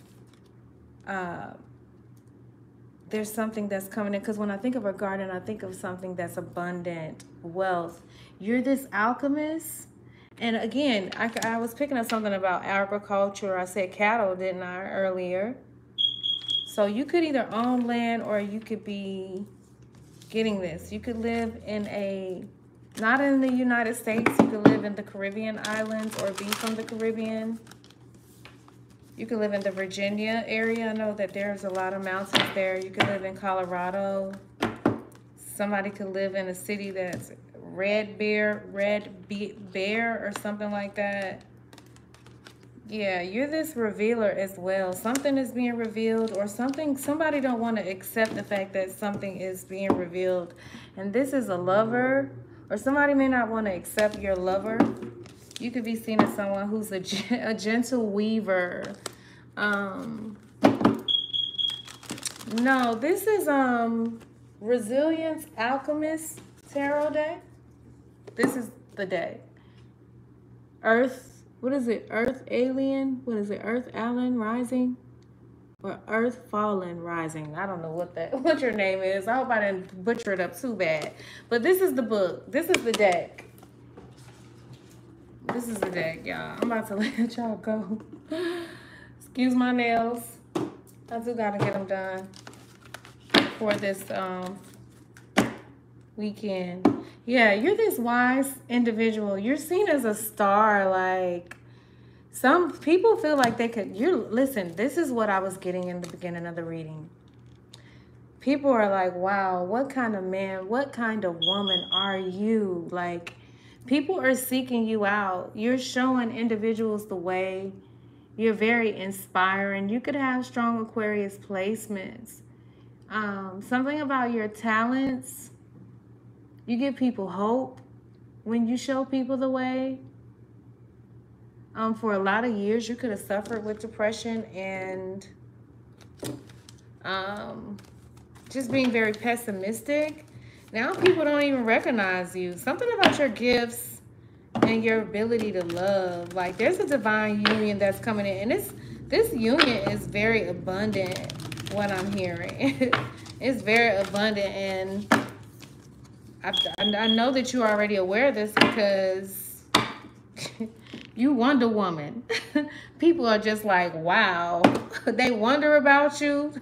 there's something that's coming in. Because when I think of a garden, I think of something that's abundant, wealth. You're this alchemist. And again, I was picking up something about agriculture. I said cattle, didn't I, earlier? So you could either own land or you could be getting this. You could live in not in the United States. You could live in the Caribbean islands or be from the Caribbean. You could live in the Virginia area. I know that there's a lot of mountains there. You could live in Colorado. Somebody could live in a city that's Red Bear or something like that. Yeah, you're this revealer as well. Something is being revealed or somebody don't want to accept the fact that something is being revealed. And this is a lover, or somebody may not want to accept your lover. You could be seen as someone who's a gentle weaver. No, this is Resilience Alchemist Tarot deck. This is the deck. Earth, what is it? Earth Alien? What is it? Earth Allen Rising? Or Earth Fallen Rising? I don't know what your name is. I hope I didn't butcher it up too bad. But this is the book. This is the deck. This is the deck, y'all. I'm about to let y'all go. Excuse my nails. I do gotta get them done for this weekend. Yeah, you're this wise individual. You're seen as a star. Like, some people feel like they could. Listen, this is what I was getting in the beginning of the reading. People are like, wow, what kind of man, what kind of woman are you? Like, people are seeking you out. You're showing individuals the way. You're very inspiring. You could have strong Aquarius placements. Something about your talents. You give people hope when you show people the way. For a lot of years, you could have suffered with depression and um, just being very pessimistic. Now people don't even recognize you. Something about your gifts and your ability to love. Like there's a divine union that's coming in, and this union is very abundant. What I'm hearing, it's very abundant, and I know that you're already aware of this because you Wonder Woman. People are just like, wow. They wonder about you.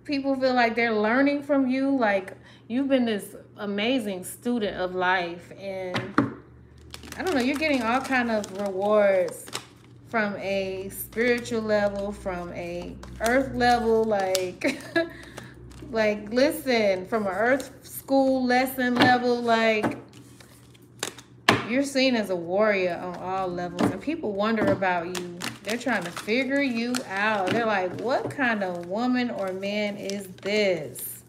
People feel like they're learning from you. Like you've been this amazing student of life, and I don't know, you're getting all kind of rewards from a spiritual level, from a earth level, like like listen, from an earth school lesson level, like you're seen as a warrior on all levels, and people wonder about you. They're trying to figure you out. They're like, what kind of woman or man is this?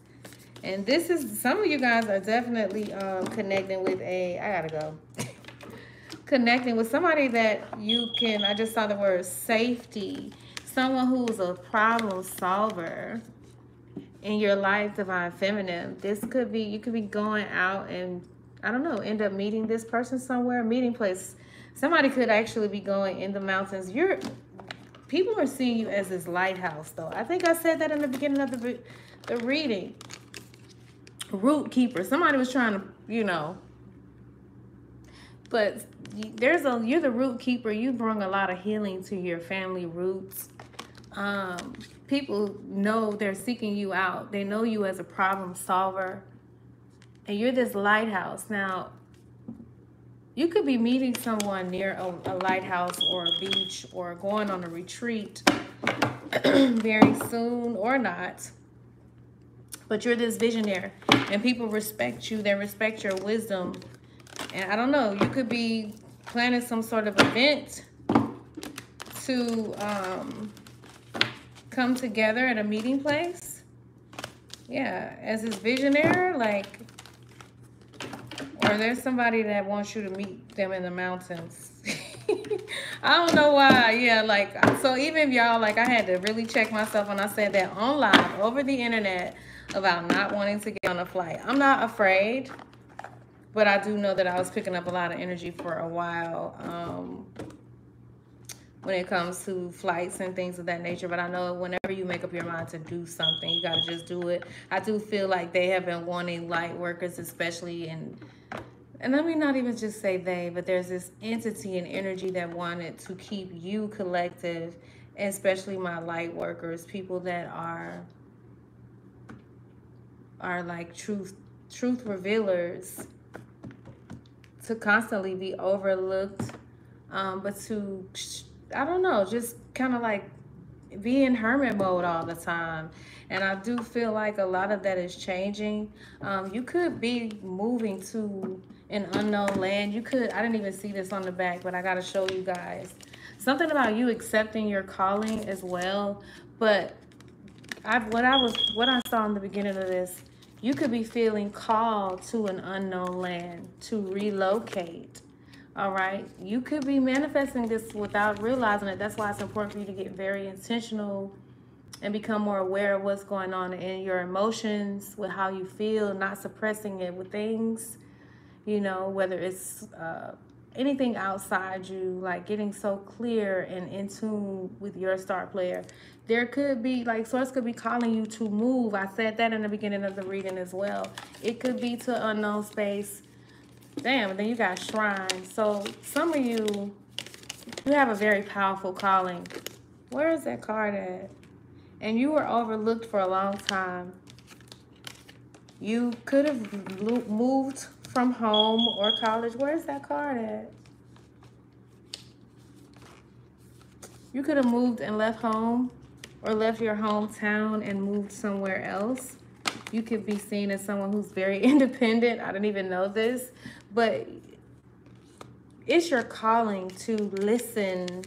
And this is, some of you guys are definitely connecting with I gotta go. Connecting with somebody that you can, I just saw the word safety. Someone who's a problem solver in your life, divine feminine. This could be, you could be going out and, I don't know, end up meeting this person somewhere, meeting place. Somebody could actually be going in the mountains. People are seeing you as this lighthouse, though. I think I said that in the beginning of the reading. Root keeper. Somebody was trying to, but you're the root keeper. You bring a lot of healing to your family roots. People know they're seeking you out. They know you as a problem solver. And you're this lighthouse. Now, you could be meeting someone near a lighthouse or a beach or going on a retreat very soon or not. But you're this visionary, and people respect you. They respect your wisdom. And I don't know, you could be planning some sort of event to come together at a meeting place. Yeah, as this visionary, like, or there's somebody that wants you to meet them in the mountains. I don't know why. Yeah, like, so even if y'all, like, I had to really check myself when I said that on live over the internet about not wanting to get on a flight. I'm not afraid, but I do know that I was picking up a lot of energy for a while when it comes to flights and things of that nature. But I know whenever you make up your mind to do something, you got to just do it. I do feel like they have been wanting light workers, especially and let me not even just say they, but there's this entity and energy that wanted to keep you collective, especially my light workers, people that are like truth revealers, to constantly be overlooked, but to, I don't know, just kind of like be in hermit mode all the time. And I do feel like a lot of that is changing. You could be moving to an unknown land. You could, I didn't even see this on the back, but I got to show you guys. Something about you accepting your calling as well. But what I saw in the beginning of this, you could be feeling called to an unknown land, to relocate. All right, you could be manifesting this without realizing it. That's why it's important for you to get very intentional and become more aware of what's going on in your emotions, with how you feel, not suppressing it with things, whether it's anything outside you, like getting so clear and in tune with your star player. There could be, like, source could be calling you to move. I said that in the beginning of the reading as well. It could be to unknown space. Damn, and then you got shrine. So some of you have a very powerful calling. Where is that card at? And you were overlooked for a long time. You could have moved from home or college. Where's that card at? You could have moved and left home, or left your hometown and moved somewhere else. You could be seen as someone who's very independent. I didn't even know this, but it's your calling to listen.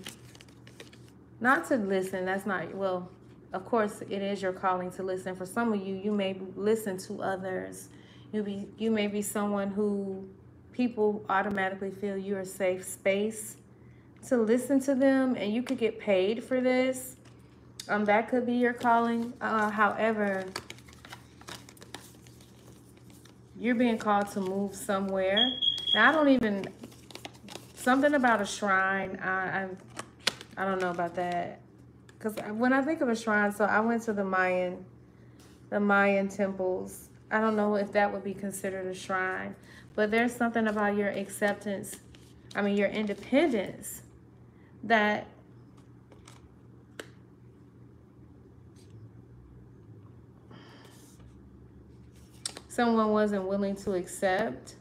Not to listen, that's not, well, of course, it is your calling to listen. For some of you, you may listen to others. You may be someone who people automatically feel you're a safe space to listen to them, and you could get paid for this. That could be your calling. However, you're being called to move somewhere. Now, I don't even, something about a shrine, I don't know about that. Because when I think of a shrine, so I went to the Mayan temples. I don't know if that would be considered a shrine, but there's something about your acceptance, your independence, that someone wasn't willing to accept.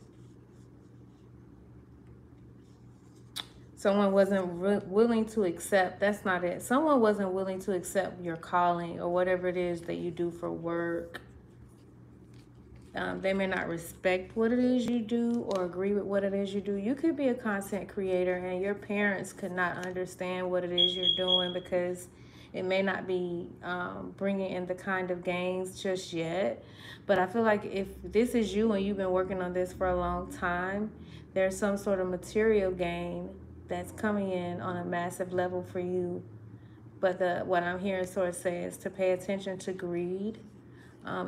Someone wasn't willing to accept. That's not it. Someone wasn't willing to accept your calling or whatever it is that you do for work. They may not respect what it is you do or agree with what it is you do. You could be a content creator and your parents could not understand what it is you're doing because it may not be bringing in the kind of gains just yet. But I feel like if this is you and you've been working on this for a long time, there's some sort of material gain that's coming in on a massive level for you. But what I'm hearing Source say is to pay attention to greed.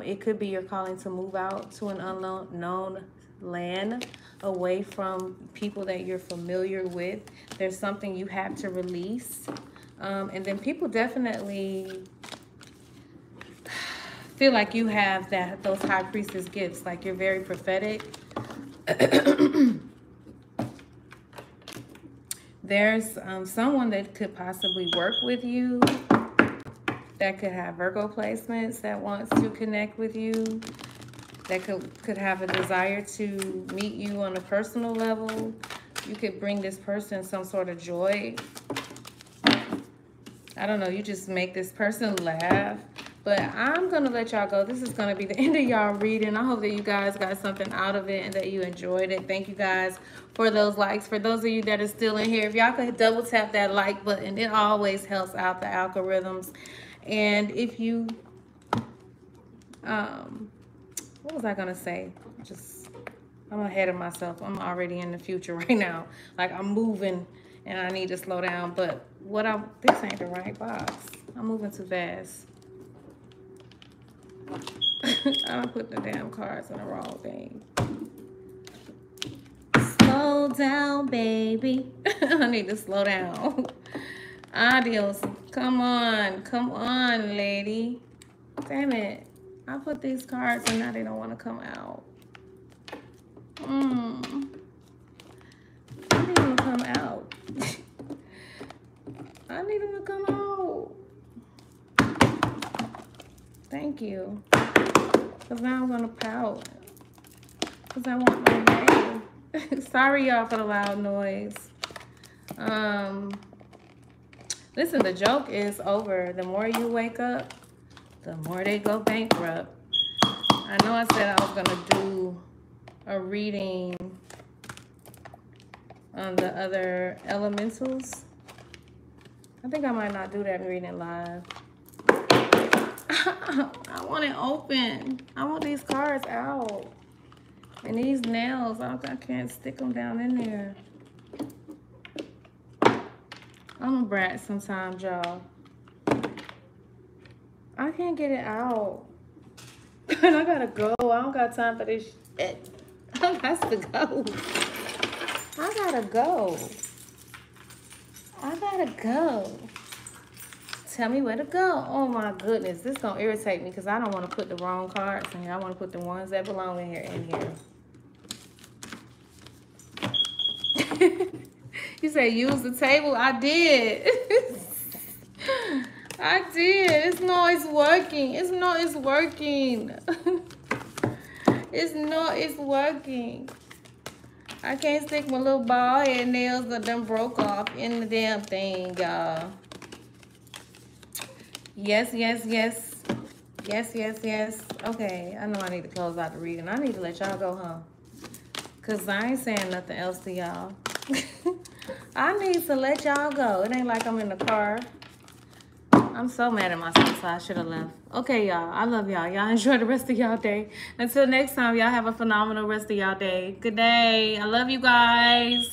It could be your calling to move out to an unknown land, away from people that you're familiar with. There's something you have to release. And then people definitely feel like you have those high priestess gifts, like you're very prophetic. There's someone that could possibly work with you that could have Virgo placements, that wants to connect with you, that could have a desire to meet you on a personal level. You could bring this person some sort of joy. I don't know, you just make this person laugh. But I'm going to let y'all go. This is going to be the end of y'all reading. I hope that you guys got something out of it and that you enjoyed it. Thank you guys for those likes. For those of you that are still in here, if y'all could double tap that like button, it always helps out the algorithms. And if you, what was I going to say? I'm ahead of myself. I'm already in the future right now. Like I'm moving and I need to slow down. But this ain't the right box. I'm moving too fast. I don't put the damn cards in the wrong thing. Slow down, baby. I need to slow down. Adios. Come on, lady. Damn it. I put these cards and now they don't want to come out. I need them to come out. I need them to come out. Thank you. Because now I'm going to pout. Because I want my way. Sorry, y'all, for the loud noise. Listen, the joke is over. The more you wake up, the more they go bankrupt. I know I said I was going to do a reading on the other elementals. I think I might not do that reading live. I want it open. I want these cards out. And these nails, I can't stick them down in there. I'm a brat sometimes, y'all. I can't get it out. And I gotta go. I don't got time for this shit. I got to go. I gotta go. I gotta go. Tell me where to go. Oh my goodness, this is gonna irritate me because I don't want to put the wrong cards in here. I want to put the ones that belong in here. You say use the table. I did. I did. It's working. It's working. It's working. I can't stick my little ball head nails that done broke off in the damn thing, y'all. Yes. Okay, I know I need to close out the reading. I need to let y'all go, huh? Because I ain't saying nothing else to y'all. I need to let y'all go. It ain't like I'm in the car. I'm so mad at myself, so I should have left. Okay, y'all. I love y'all. Y'all enjoy the rest of y'all day. Until next time, y'all have a phenomenal rest of y'all day. Good day. I love you guys.